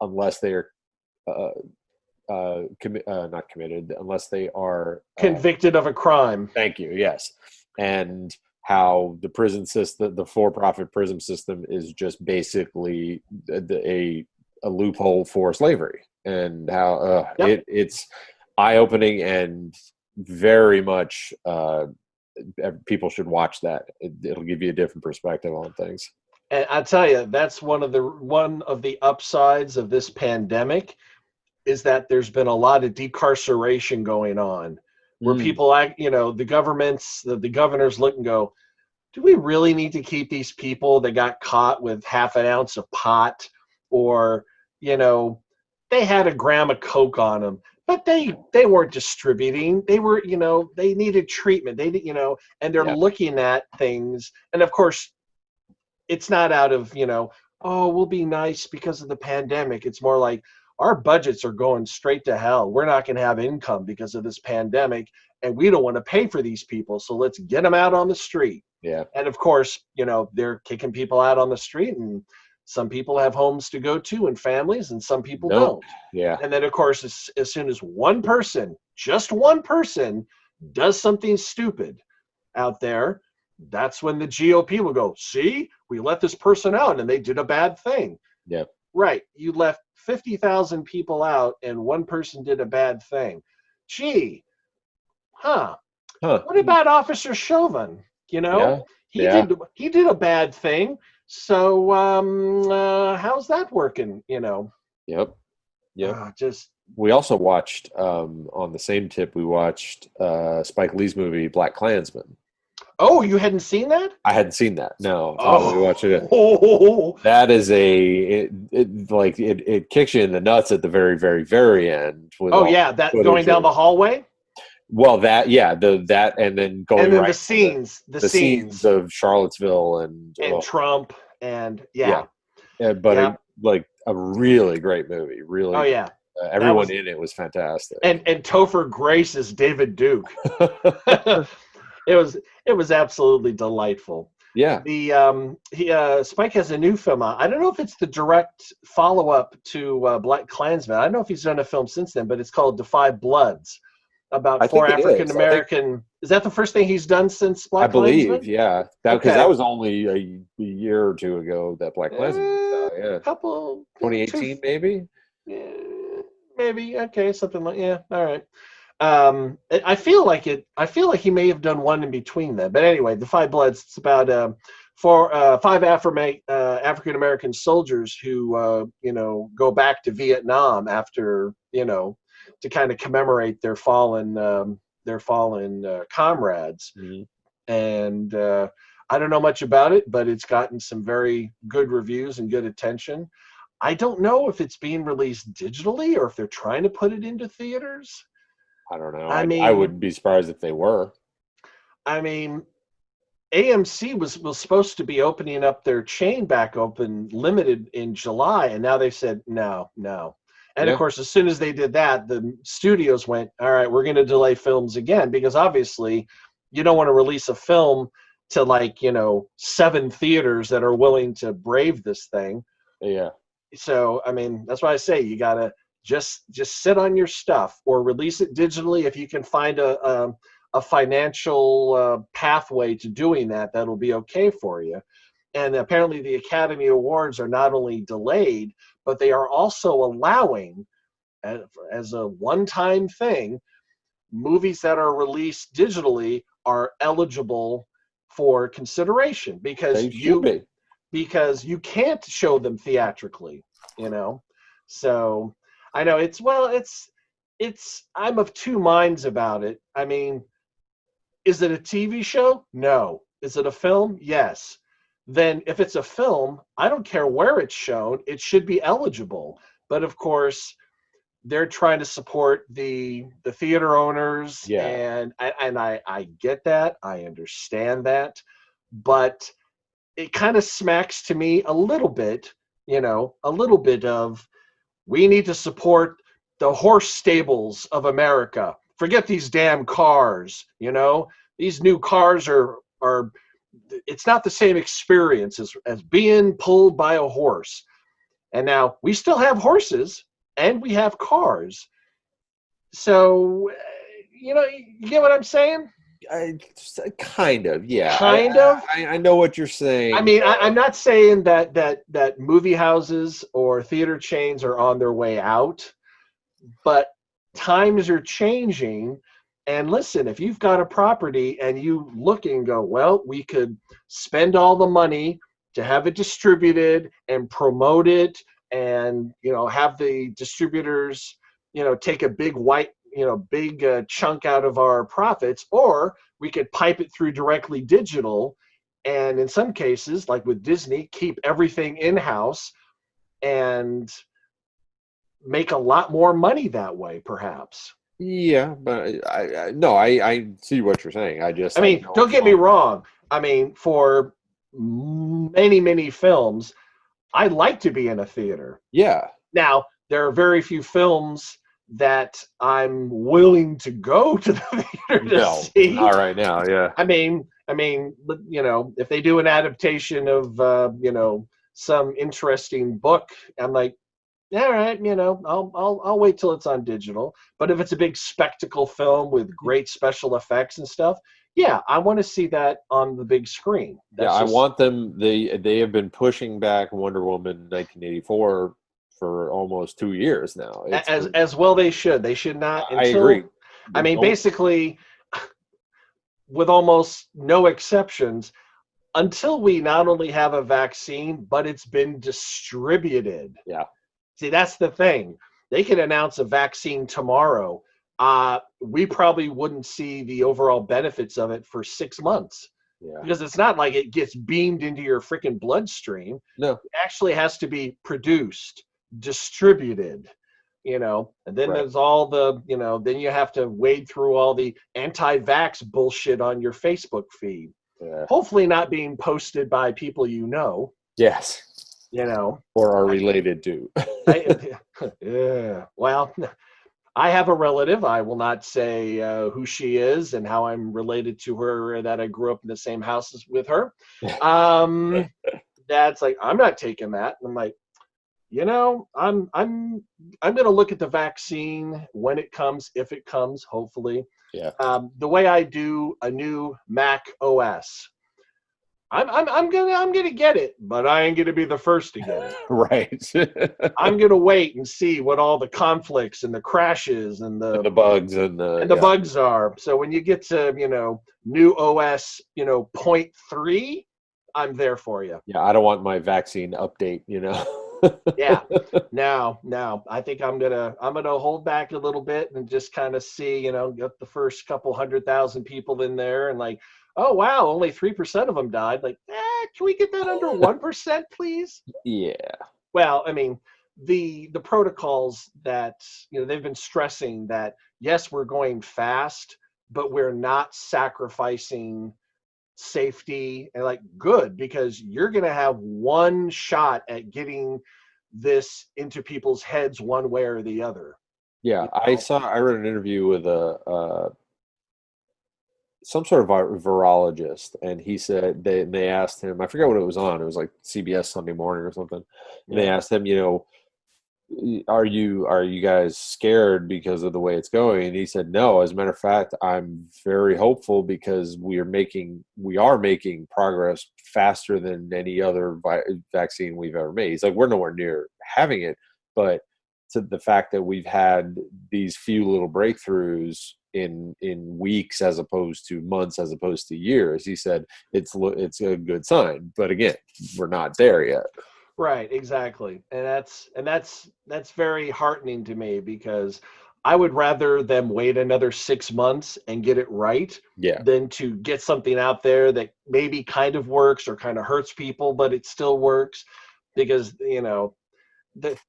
Speaker 3: unless they are not committed, unless they are
Speaker 4: convicted of a crime.
Speaker 3: Thank you. Yes. And how the prison system, the for-profit prison system, is just basically a loophole for slavery, and how it's eye-opening and very much people should watch that. It'll give you a different perspective on things.
Speaker 4: And I tell you, that's one of the upsides of this pandemic. is that there's been a lot of decarceration going on, where people act, the governments, the governors look and go, do we really need to keep these people that got caught with half an ounce of pot, or, they had a gram of coke on them, but they weren't distributing. They were, they needed treatment. They did, and they're looking at things. And of course, it's not out of, oh, we'll be nice because of the pandemic. It's more like our budgets are going straight to hell. We're not going to have income because of this pandemic, and we don't want to pay for these people. So let's get them out on the street.
Speaker 3: Yeah.
Speaker 4: And of course, they're kicking people out on the street, and some people have homes to go to and families, and some people don't.
Speaker 3: Yeah.
Speaker 4: And then of course, as soon as one person, just one person, does something stupid out there, that's when the GOP will go, see, we let this person out and they did a bad thing.
Speaker 3: Yep.
Speaker 4: Right. You left 50,000 people out and one person did a bad thing. Gee, what about Officer Chauvin? He did a bad thing. So how's that working?
Speaker 3: Yep.
Speaker 4: We
Speaker 3: also watched on the same tip. We watched Spike Lee's movie Black Klansman.
Speaker 4: Oh, you hadn't seen that?
Speaker 3: I hadn't seen that. No.
Speaker 4: Oh,
Speaker 3: we watched it. Oh. That is it kicks you in the nuts at the very, very, very end.
Speaker 4: That going down the hallway.
Speaker 3: Well, that and then going
Speaker 4: and then
Speaker 3: right
Speaker 4: the scenes
Speaker 3: of Charlottesville and
Speaker 4: Trump and
Speaker 3: but a really great movie. Really, everyone in it was fantastic.
Speaker 4: And Topher Grace is David Duke. It was absolutely delightful.
Speaker 3: Yeah.
Speaker 4: Spike has a new film out. I don't know if it's the direct follow-up to Black Klansman. I don't know if he's done a film since then, but it's called The Five Bloods, about 4 African American. Is that the first thing he's done since Black Klansman?
Speaker 3: I believe, yeah. Because that was only a year or two ago that Black Klansman was out. Yeah.
Speaker 4: Couple
Speaker 3: 2018 maybe.
Speaker 4: Yeah, maybe. Okay, something like all right. I feel like he may have done one in between then. But anyway, The Five Bloods, it's about 5 African American soldiers who go back to Vietnam after, to kind of commemorate their fallen comrades.
Speaker 3: Mm-hmm.
Speaker 4: And I don't know much about it, but it's gotten some very good reviews and good attention. I don't know if it's being released digitally or if they're trying to put it into theaters.
Speaker 3: I don't know. I wouldn't be surprised if they were.
Speaker 4: I mean, AMC was supposed to be opening up their chain back open limited in July, and now they said no. And of course, as soon as they did that, the studios went, all right, we're going to delay films again, because obviously you don't want to release a film to 7 theaters that are willing to brave this thing.
Speaker 3: Yeah.
Speaker 4: So, I mean, that's why I say you got to just sit on your stuff or release it digitally if you can find a financial pathway to doing that. That'll be okay for you. And apparently the Academy Awards are not only delayed, but they are also allowing, as a one-time thing, movies that are released digitally are eligible for consideration because you can't show them theatrically, So I know it's I'm of two minds about it. I mean, is it a TV show? No. Is it a film? Yes. Then if it's a film, I don't care where it's shown, it should be eligible. But of course, they're trying to support the theater owners, and I get that, I understand that, but it kind of smacks to me a little bit of, we need to support the horse stables of America. Forget these damn cars, these new cars are it's not the same experience as being pulled by a horse. And now we still have horses and we have cars. So, you get what I'm saying?
Speaker 3: Kind of, yeah.
Speaker 4: Kind of?
Speaker 3: I know what you're saying.
Speaker 4: I mean, I'm not saying that movie houses or theater chains are on their way out, but times are changing. And listen, if you've got a property and you look and go, well, we could spend all the money to have it distributed and promote it and, have the distributors take a big chunk out of our profits, or we could pipe it through directly digital, and in some cases, like with Disney, keep everything in-house and make a lot more money that way, perhaps.
Speaker 3: Yeah, but I see what you're saying. I
Speaker 4: mean,
Speaker 3: don't
Speaker 4: don't get me
Speaker 3: want
Speaker 4: wrong. I mean, for many, many films, I like to be in a theater.
Speaker 3: Yeah.
Speaker 4: Now, there are very few films that I'm willing to go to the theater to see.
Speaker 3: Not right now. Yeah.
Speaker 4: I mean, if they do an adaptation of, some interesting book, I'm like, all right, I'll wait till it's on digital. But if it's a big spectacle film with great special effects and stuff, yeah, I want to see that on the big screen.
Speaker 3: I want them. They have been pushing back Wonder Woman 1984 for almost 2 years now.
Speaker 4: As well they should. They should not.
Speaker 3: I agree.
Speaker 4: I mean, basically, with almost no exceptions, until we not only have a vaccine, but it's been distributed.
Speaker 3: Yeah.
Speaker 4: See, that's the thing. They could announce a vaccine tomorrow. We probably wouldn't see the overall benefits of it for 6 months.
Speaker 3: Yeah.
Speaker 4: Because it's not like it gets beamed into your freaking bloodstream.
Speaker 3: No.
Speaker 4: It actually has to be produced, distributed, and then there's all the, then you have to wade through all the anti-vax bullshit on your Facebook feed.
Speaker 3: Yeah.
Speaker 4: Hopefully not being posted by people
Speaker 3: Yes. Or are related to.
Speaker 4: Yeah. Well, I have a relative. I will not say who she is and how I'm related to her, that I grew up in the same house with her. Dad's like, I'm not taking that. And I'm like, I'm going to look at the vaccine when it comes, if it comes, hopefully.
Speaker 3: Yeah.
Speaker 4: The way I do a new Mac OS. I'm gonna get it, but I ain't gonna be the first to get it.
Speaker 3: Right.
Speaker 4: I'm gonna wait and see what all the conflicts and the crashes and the
Speaker 3: bugs and the
Speaker 4: bugs are. So when you get to new OS 0.3, I'm there for you.
Speaker 3: Yeah, I don't want my vaccine update.
Speaker 4: Yeah. Now I think I'm gonna hold back a little bit and just kind of see, get the first couple 100,000 people in there and like, oh wow, only 3% of them died. Like, can we get that under 1%, please?
Speaker 3: Yeah.
Speaker 4: Well, I mean, the protocols that they've been stressing that yes, we're going fast, but we're not sacrificing safety, and like, good, because you're going to have one shot at getting this into people's heads one way or the other.
Speaker 3: Yeah, I read an interview with some sort of virologist, and he said they asked him, I forget what it was on, it was like CBS Sunday Morning or something, and they asked him, are you guys scared because of the way it's going? And he said, no, as a matter of fact, I'm very hopeful because we are making progress faster than any other vaccine we've ever made. He's like, we're nowhere near having it, but to the fact that we've had these few little breakthroughs in weeks as opposed to months, as opposed to years, he said it's a good sign. But again, we're not there yet.
Speaker 4: Right, exactly. And that's very heartening to me, because I would rather them wait another 6 months and get it right than to get something out there that maybe kind of works or kind of hurts people, but it still works. Because,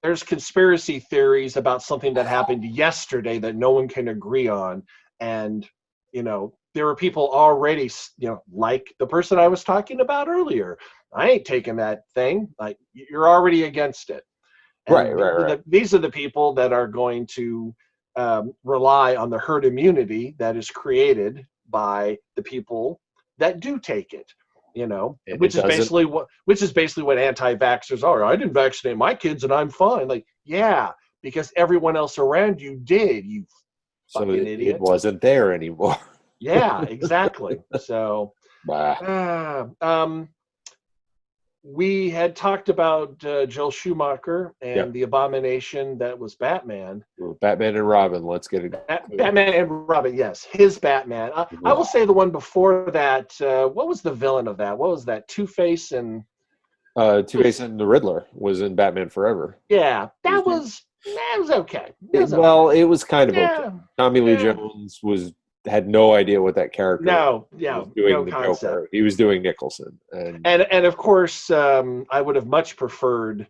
Speaker 4: there's conspiracy theories about something that happened yesterday that no one can agree on. And, there were people already, like the person I was talking about earlier. I ain't taking that thing. Like, you're already against it. And
Speaker 3: Right.
Speaker 4: These are the people that are going to rely on the herd immunity that is created by the people that do take it. Which is basically what anti-vaxxers are. I didn't vaccinate my kids and I'm fine. Like, yeah, because everyone else around you did. You fucking idiot.
Speaker 3: It wasn't there anymore.
Speaker 4: Yeah, exactly. So, we had talked about Joel Schumacher and the abomination that was Batman.
Speaker 3: Batman and Robin. Let's get it.
Speaker 4: Batman and Robin, yes. His Batman. I will say the one before that, what was the villain of that? What was that? Two-Face and...
Speaker 3: Two-Face and the Riddler was in Batman Forever.
Speaker 4: Yeah,
Speaker 3: He was
Speaker 4: that
Speaker 3: doing-
Speaker 4: was okay.
Speaker 3: well, it was kind of okay.
Speaker 4: Yeah,
Speaker 3: Tommy Lee
Speaker 4: yeah.
Speaker 3: Jones had no idea what that character was.
Speaker 4: No,
Speaker 3: He
Speaker 4: yeah,
Speaker 3: was doing
Speaker 4: no
Speaker 3: the
Speaker 4: concept.
Speaker 3: Joker. He was doing Nicholson, and
Speaker 4: And of course, I would have much preferred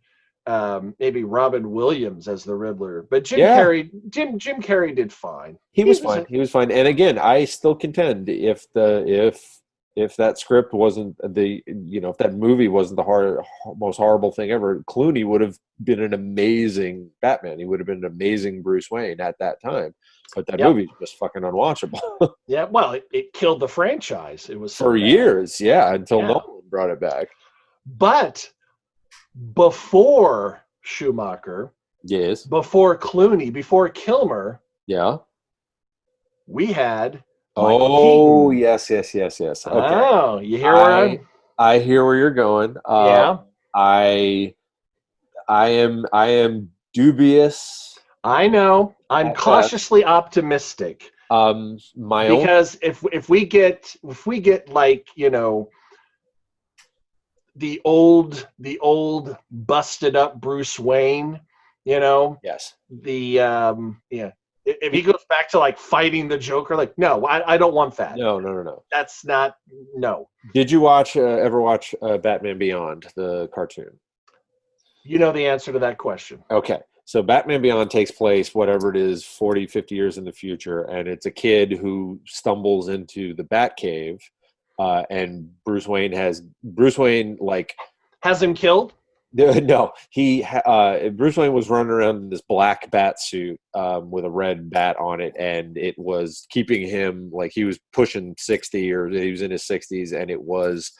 Speaker 4: maybe Robin Williams as the Riddler, but Jim
Speaker 3: Yeah.
Speaker 4: Carrey did fine.
Speaker 3: he was fine. He was fine. And again, I still contend if that script wasn't if that movie wasn't the most horrible thing ever, Clooney would have been an amazing Batman. He would have been an amazing Bruce Wayne at that time. But that movie's just fucking unwatchable.
Speaker 4: Yeah, well, it killed the franchise. It was so
Speaker 3: For
Speaker 4: bad.
Speaker 3: years, until Nolan brought it back.
Speaker 4: But before Schumacher,
Speaker 3: Yes.
Speaker 4: before Clooney, before Kilmer,
Speaker 3: Yeah.
Speaker 4: we had Michael
Speaker 3: Oh,
Speaker 4: Keaton.
Speaker 3: yes. Okay.
Speaker 4: Oh, you hear where
Speaker 3: I hear where you're going.
Speaker 4: Yeah.
Speaker 3: I am dubious.
Speaker 4: I know. I'm
Speaker 3: At
Speaker 4: cautiously optimistic. Because if we get like, the old busted up Bruce Wayne,
Speaker 3: Yes.
Speaker 4: if he goes back to like fighting the Joker, like, no, I don't want that.
Speaker 3: No.
Speaker 4: That's not, no.
Speaker 3: Did you ever watch Batman Beyond, the cartoon?
Speaker 4: You know the answer to that question.
Speaker 3: Okay. So Batman Beyond takes place, whatever it is, 40, 50 years in the future, and it's a kid who stumbles into the Batcave, and Bruce Wayne has
Speaker 4: him killed?
Speaker 3: No, Bruce Wayne was running around in this black bat suit with a red bat on it, and it was keeping him, like, he was pushing 60, or he was in his 60s, and it was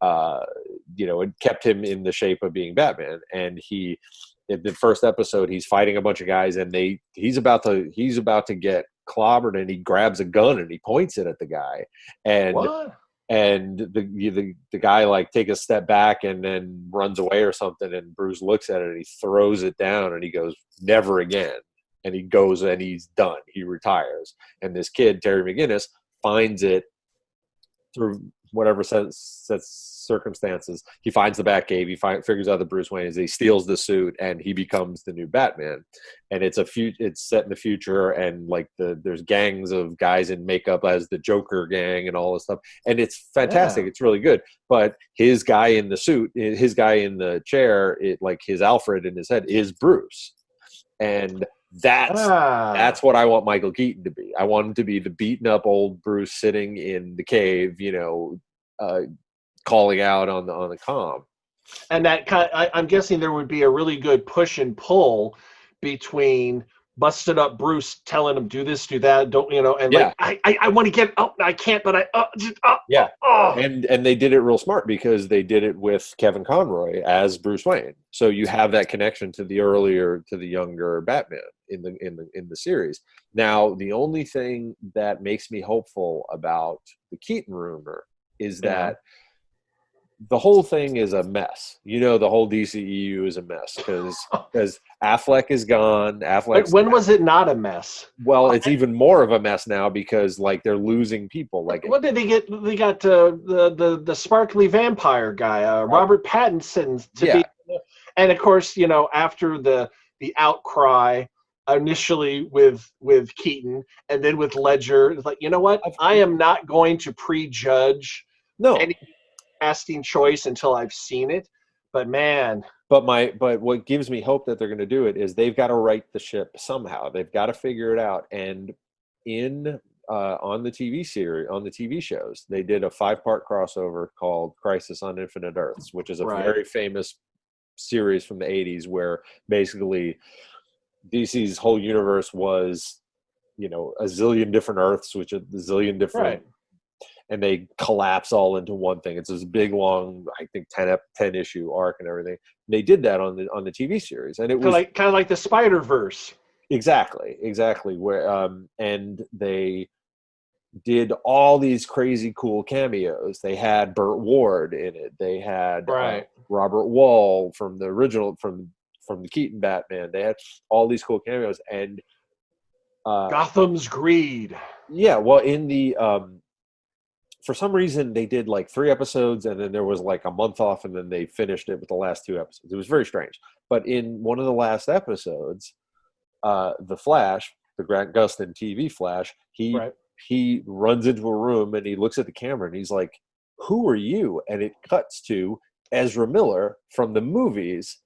Speaker 3: it kept him in the shape of being Batman. And in the first episode, he's fighting a bunch of guys, and he's about to get clobbered, and he grabs a gun and he points it at the guy, and
Speaker 4: what?
Speaker 3: And the guy like take a step back and then runs away or something, and Bruce looks at it and he throws it down and he goes, "Never again." And he goes and he's done. He retires. And this kid, Terry McGinnis, finds it through whatever circumstances. He finds the Batcave. He figures out that Bruce Wayne is. He steals the suit and he becomes the new Batman. And it's set in the future, and like there's gangs of guys in makeup as the Joker gang and all this stuff. And it's fantastic.
Speaker 4: Yeah.
Speaker 3: It's really good. But his guy in the suit, his guy in the chair, like his Alfred in his head is Bruce. And that's what I want Michael Keaton to be. I want him to be the beaten up old Bruce sitting in the cave, calling out on the comm.
Speaker 4: And that I'm guessing there would be a really good push and pull between busted up Bruce telling him do this, do that, don't and like I want to get I can't, but
Speaker 3: and they did it real smart, because they did it with Kevin Conroy as Bruce Wayne, so you have that connection to the younger Batman in the series. Now, the only thing that makes me hopeful about the Keaton rumor is that the whole thing is a mess. The whole DCEU is a mess because Affleck is gone.
Speaker 4: When was it not a mess?
Speaker 3: Well, it's even more of a mess now, because like they're losing people. Like,
Speaker 4: what did they get? They got the sparkly vampire guy, Robert Pattinson, to be, and of course, after the outcry initially with Keaton and then with Ledger, it's like, you know what? I am not going to prejudge any casting choice until I've seen it. But man,
Speaker 3: but what gives me hope that they're going to do it is they've got to right the ship somehow. They've got to figure it out. And on the TV series, on the TV shows, they did a 5-part crossover called Crisis on Infinite Earths, which is a very famous series from the 80s, where basically DC's whole universe was, a zillion different Earths, which are a zillion different, and they collapse all into one thing. It's this big, long, I think 10 issue arc and everything. And they did that on the TV series, and it was
Speaker 4: kind of like the Spider-Verse.
Speaker 3: Exactly. Where and they did all these crazy cool cameos. They had Burt Ward in it. They had Robert Wall from the original from the Keaton Batman. They had all these cool cameos, and
Speaker 4: Gotham's Greed.
Speaker 3: Yeah, well, in the for some reason they did like 3 episodes and then there was like a month off and then they finished it with the last 2 episodes. It was very strange. But in one of the last episodes, the Flash, the Grant Gustin TV Flash, he runs into a room and he looks at the camera and he's like, "Who are you?" And it cuts to Ezra Miller from the movies,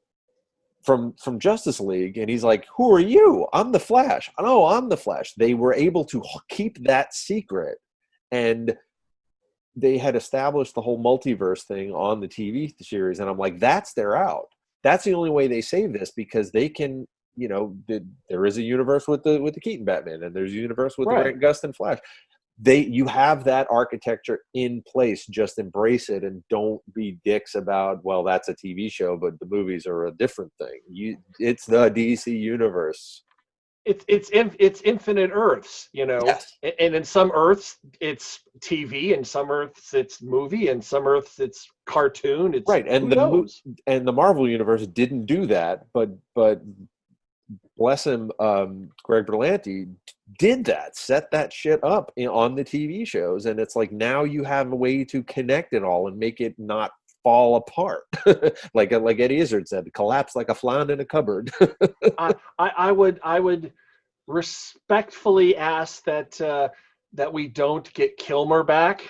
Speaker 3: from Justice League, and he's like, "Who are you?" "I'm the Flash." "No, I'm the Flash." They were able to keep that secret, and they had established the whole multiverse thing on the TV series, and I'm like, that's their out. That's the only way they save this, because they can, there is a universe with the Keaton Batman, and there's a universe with the Grant Gustin Flash. You have that architecture in place. Just embrace it and don't be dicks about, well, that's a TV show, but the movies are a different thing. It's the DC universe.
Speaker 4: It's infinite Earths,
Speaker 3: Yes.
Speaker 4: And in some Earths it's TV, and some Earths it's movie, and some Earths it's cartoon. It's
Speaker 3: right, and the Marvel universe didn't do that, but bless him, Greg Berlanti did that, set that shit up on the TV shows, and it's like now you have a way to connect it all and make it not fall apart. like Eddie Izzard said, collapse like a flan in a cupboard.
Speaker 4: I would respectfully ask that we don't get Kilmer back.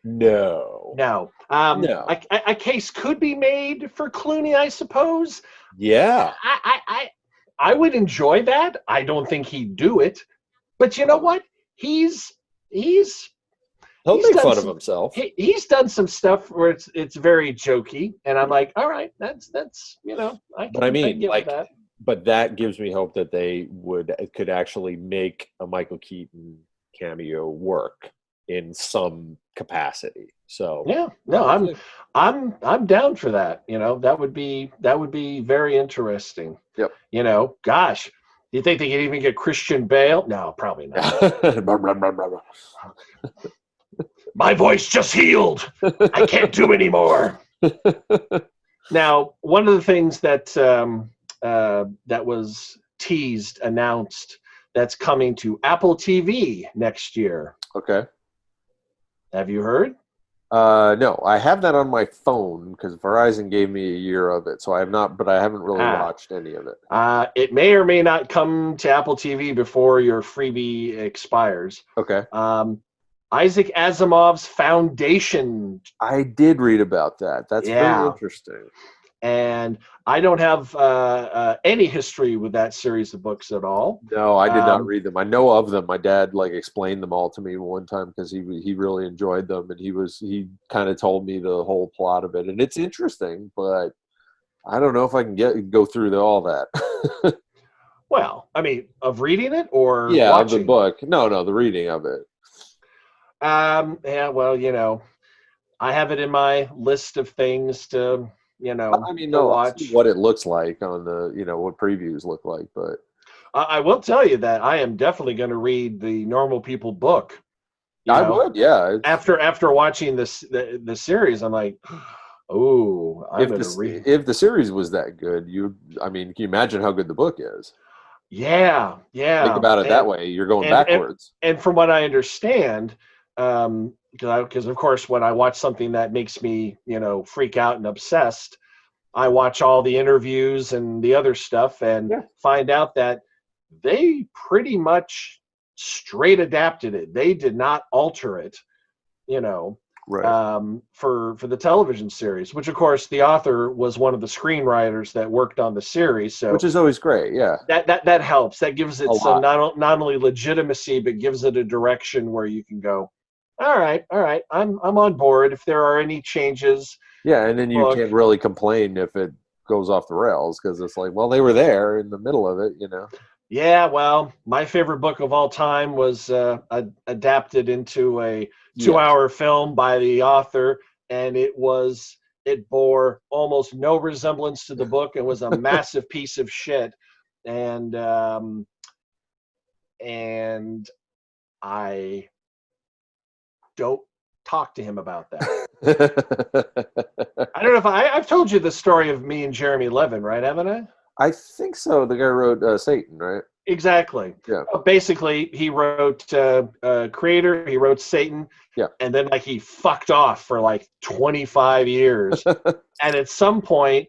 Speaker 3: No.
Speaker 4: No. A case could be made for Clooney, I suppose.
Speaker 3: Yeah.
Speaker 4: I would enjoy that. I don't think he'd do it, but you know what? He'll make
Speaker 3: fun of himself.
Speaker 4: He's done some stuff where it's very jokey, and I'm like, all right, that's I get with that.
Speaker 3: But that gives me hope that they could actually make a Michael Keaton cameo work in some capacity. So
Speaker 4: yeah, no, I'm down for that. That would be very interesting.
Speaker 3: Yep.
Speaker 4: Gosh, do you think they could even get Christian Bale? No, probably not. My voice just healed. I can't do anymore. Now, one of the things that was announced, that's coming to Apple TV next year.
Speaker 3: Okay.
Speaker 4: Have you heard?
Speaker 3: No, I have that on my phone because Verizon gave me a year of it, so I have not, but I haven't really watched any of it.
Speaker 4: It may or may not come to Apple TV before your freebie expires.
Speaker 3: Okay.
Speaker 4: Isaac Asimov's Foundation.
Speaker 3: I did read about that. That's very interesting.
Speaker 4: And I don't have any history with that series of books at all.
Speaker 3: No, I did not read them. I know of them. My dad explained them all to me one time because he really enjoyed them, and he kind of told me the whole plot of it, and it's interesting, but I don't know if I can go through all that.
Speaker 4: Well, I mean, of reading it or
Speaker 3: watching?
Speaker 4: Of
Speaker 3: the book. No, the reading of it.
Speaker 4: Yeah, well, I have it in my list of things to. Watch
Speaker 3: what it looks like on the, what previews look like, but
Speaker 4: I will tell you that I am definitely going to read the Normal People book.
Speaker 3: Would, yeah.
Speaker 4: After watching the series, I'm like, oh, I'm going to read.
Speaker 3: If the series was that good, can you imagine how good the book is?
Speaker 4: Yeah.
Speaker 3: Think about it that way. You're going backwards.
Speaker 4: And from what I understand, because of course when I watch something that makes me freak out and obsessed, I watch all the interviews and the other stuff and find out that they pretty much straight adapted it. They did not alter it,
Speaker 3: right.
Speaker 4: For the television series, which of course the author was one of the screenwriters that worked on the series, so
Speaker 3: which is always great.
Speaker 4: That helps. That gives it some not only legitimacy, but gives it a direction where you can go, all right, I'm on board if there are any changes.
Speaker 3: Yeah, and then you can't really complain if it goes off the rails, because it's like, well, they were there in the middle of it,
Speaker 4: Yeah, well, my favorite book of all time was adapted into a 2-hour film by the author, and it bore almost no resemblance to the book. It was a massive piece of shit, and I don't talk to him about that. I don't know if I've told you the story of me and Jeremy Levin, right? Haven't I?
Speaker 3: I think so. The guy who wrote Satan, right?
Speaker 4: Exactly.
Speaker 3: Yeah.
Speaker 4: Basically, he wrote Creator, he wrote Satan,
Speaker 3: Yeah.
Speaker 4: and then like he fucked off for like 25 years. And at some point,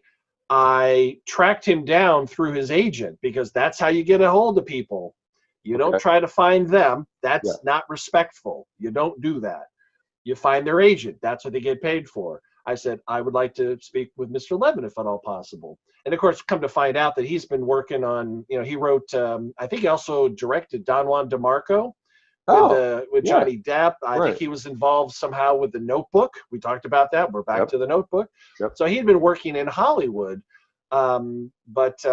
Speaker 4: I tracked him down through his agent because that's how you get a hold of people. You don't
Speaker 3: Okay.
Speaker 4: try to find them. That's
Speaker 3: Yeah.
Speaker 4: not respectful. You don't do that. You find their agent. That's what they get paid for. I said, I would like to speak with Mr. Levin if at all possible. And of course, come to find out that he's been working on, he wrote, I think he also directed Don Juan DeMarco with
Speaker 3: yeah.
Speaker 4: Johnny Depp. I
Speaker 3: Right.
Speaker 4: think he was involved somehow with The Notebook. We talked about that. We're back
Speaker 3: Yep.
Speaker 4: to The Notebook.
Speaker 3: Yep.
Speaker 4: So he'd been working in Hollywood. But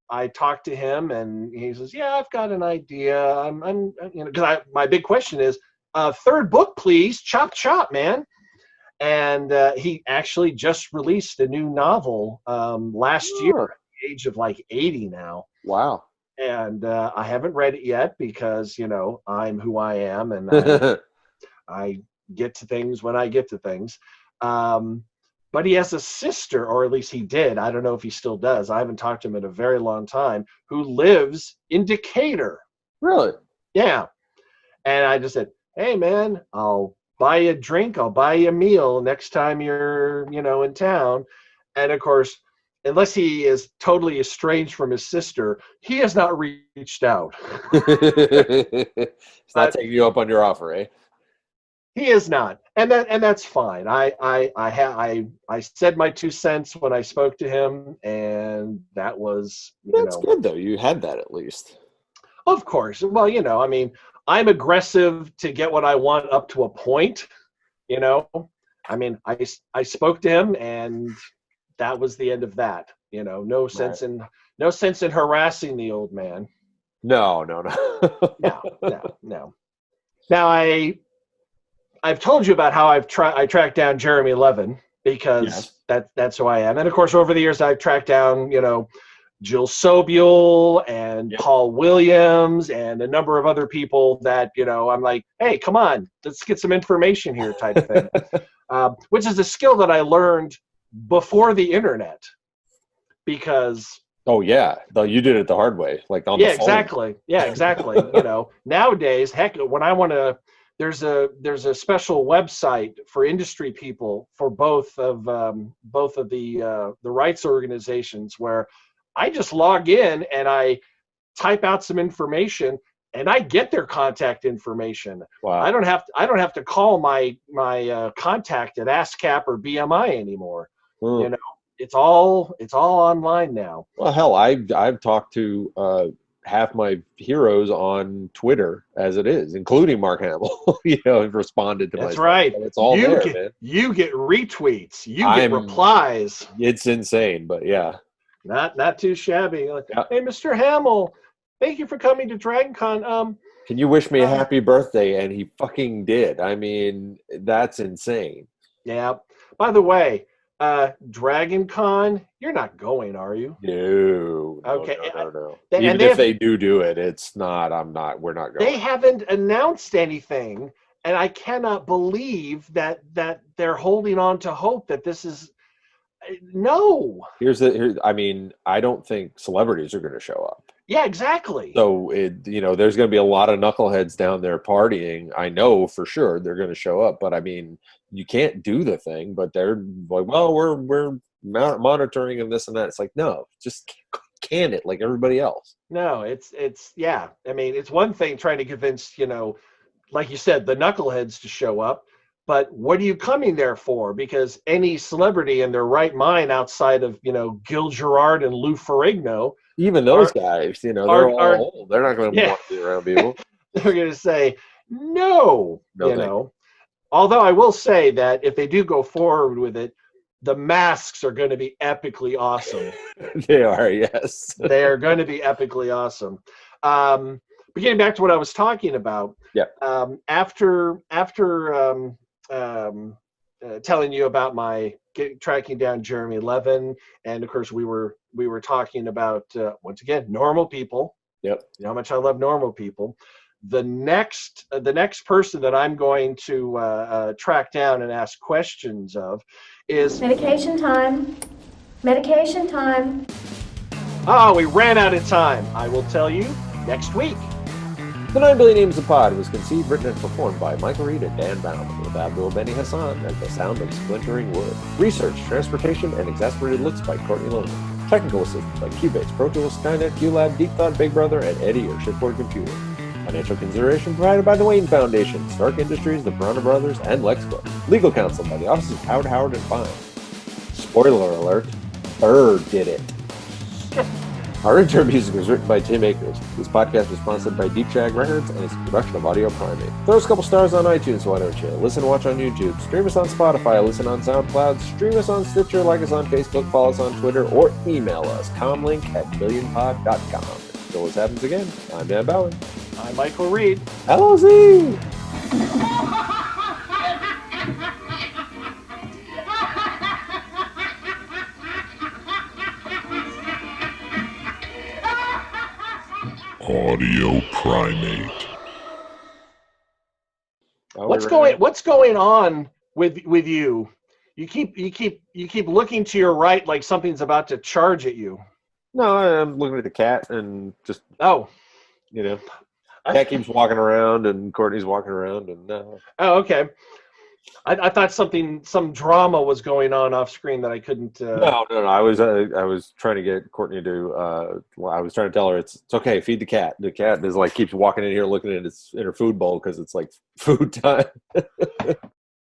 Speaker 4: I talked to him and he says, yeah, I've got an idea. Because my big question is, third book, please. Chop, chop, man. And he actually just released a new novel last year at the age of like 80 now.
Speaker 3: Wow.
Speaker 4: And I haven't read it yet because, I'm who I am and I get to things when I get to things. But he has a sister, or at least he did. I don't know if he still does. I haven't talked to him in a very long time, who lives in Decatur.
Speaker 3: Really?
Speaker 4: Yeah. And I just said, hey, man, I'll buy you a drink. I'll buy you a meal next time you're, in town. And of course, unless he is totally estranged from his sister, he has not reached out.
Speaker 3: It's not taking you up on your offer, eh?
Speaker 4: He is not, and that's fine. I said my 2 cents when I spoke to him, and that was
Speaker 3: That's good though. You had that at least.
Speaker 4: Of course. Well, I mean, I'm aggressive to get what I want up to a point. I mean, I spoke to him, and that was the end of that. No sense in harassing the old man.
Speaker 3: No.
Speaker 4: No. Now I've told you about how I tracked down Jeremy Levin because that's who I am. And of course, over the years, I've tracked down, Jill Sobule and Paul Williams and a number of other people that, I'm like, hey, come on, let's get some information here type of thing, which is a skill that I learned before the internet because.
Speaker 3: Oh yeah, though you did it the hard way, like on the phone.
Speaker 4: Exactly. Yeah, exactly. Nowadays, heck, when I want to, there's a special website for industry people for both of the rights organizations where I just log in and I type out some information and I get their contact information.
Speaker 3: Wow.
Speaker 4: I don't have to call my contact at ASCAP or BMI anymore. It's all online now.
Speaker 3: Well, hell, I've talked to half my heroes on Twitter as it is, including Mark Hamill. Have responded to my.
Speaker 4: That's right.
Speaker 3: So it's all there, man.
Speaker 4: You get retweets. You get replies.
Speaker 3: It's insane, but yeah.
Speaker 4: Not too shabby. Like, hey, Mr. Hamill, thank you for coming to DragonCon.
Speaker 3: Can you wish me a happy birthday? And he fucking did. I mean, that's insane.
Speaker 4: Yeah. By the way, DragonCon, you're not going, are you?
Speaker 3: No.
Speaker 4: Okay.
Speaker 3: No. Even if they do it, it's not. We're not going.
Speaker 4: They haven't announced anything, and I cannot believe that they're holding on to hope that this is. No.
Speaker 3: I mean, I don't think celebrities are going to show up.
Speaker 4: Yeah, exactly.
Speaker 3: So there's going to be a lot of knuckleheads down there partying. I know for sure they're going to show up, but I mean, you can't do the thing. But they're like, well, we're monitoring and this and that. It's like, no, just can it like everybody else.
Speaker 4: No, it's yeah. I mean, it's one thing trying to convince like you said, the knuckleheads to show up. But what are you coming there for? Because any celebrity in their right mind outside of, Gil Gerard and Lou Ferrigno.
Speaker 3: Even those guys, they're all old. They're not going to want to be around people.
Speaker 4: They're going to say, no. Although I will say that if they do go forward with it, the masks are going to be epically awesome.
Speaker 3: They are, yes.
Speaker 4: They are going to be epically awesome. But getting back to what I was talking about.
Speaker 3: Yeah.
Speaker 4: After telling you about my tracking down Jeremy Levin, and of course we were talking about once again normal people.
Speaker 3: Yep.
Speaker 4: You know how much I love normal people. The next person that I'm going to track down and ask questions of is
Speaker 1: medication time. Medication time.
Speaker 4: Oh, we ran out of time. I will tell you, next week.
Speaker 3: The 9 Billion Names of Pod was conceived, written, and performed by Michael Reed and Dan Bauman, with Abdul Beni Hassan as the sound of splintering wood. Research, transportation, and exasperated looks by Courtney Loman. Technical assistance by Cubase, Pro Tools, Skynet, QLab, Deep Thought, Big Brother, and Eddie, your shipboard computer. Financial consideration provided by the Wayne Foundation, Stark Industries, the Piranha Brothers, and Lexbook. Legal counsel by the offices of Howard and Fine. Spoiler alert, did it. Our intro music was written by Tim Akers. This podcast was sponsored by Deep Jag Records and is a production of Audio Primate. Throw us a couple stars on iTunes, why don't you? Listen and watch on YouTube. Stream us on Spotify. Listen on SoundCloud. Stream us on Stitcher. Like us on Facebook. Follow us on Twitter. Or email us. comlink@billionpod.com. Until this happens again, I'm Dan Bowen.
Speaker 4: I'm Michael Reed.
Speaker 3: LZ!
Speaker 2: Audio Primate.
Speaker 4: What's going on with you? You keep looking to your right like something's about to charge at you.
Speaker 3: No, I'm looking at the cat and just,
Speaker 4: Oh,
Speaker 3: cat keeps walking around and Courtney's walking around and
Speaker 4: Oh, okay. I thought some drama was going on off screen that I couldn't.
Speaker 3: No. I was trying to get Courtney to. I was trying to tell her it's okay. Feed the cat. The cat is keeps walking in here looking at in her food bowl because it's like food time.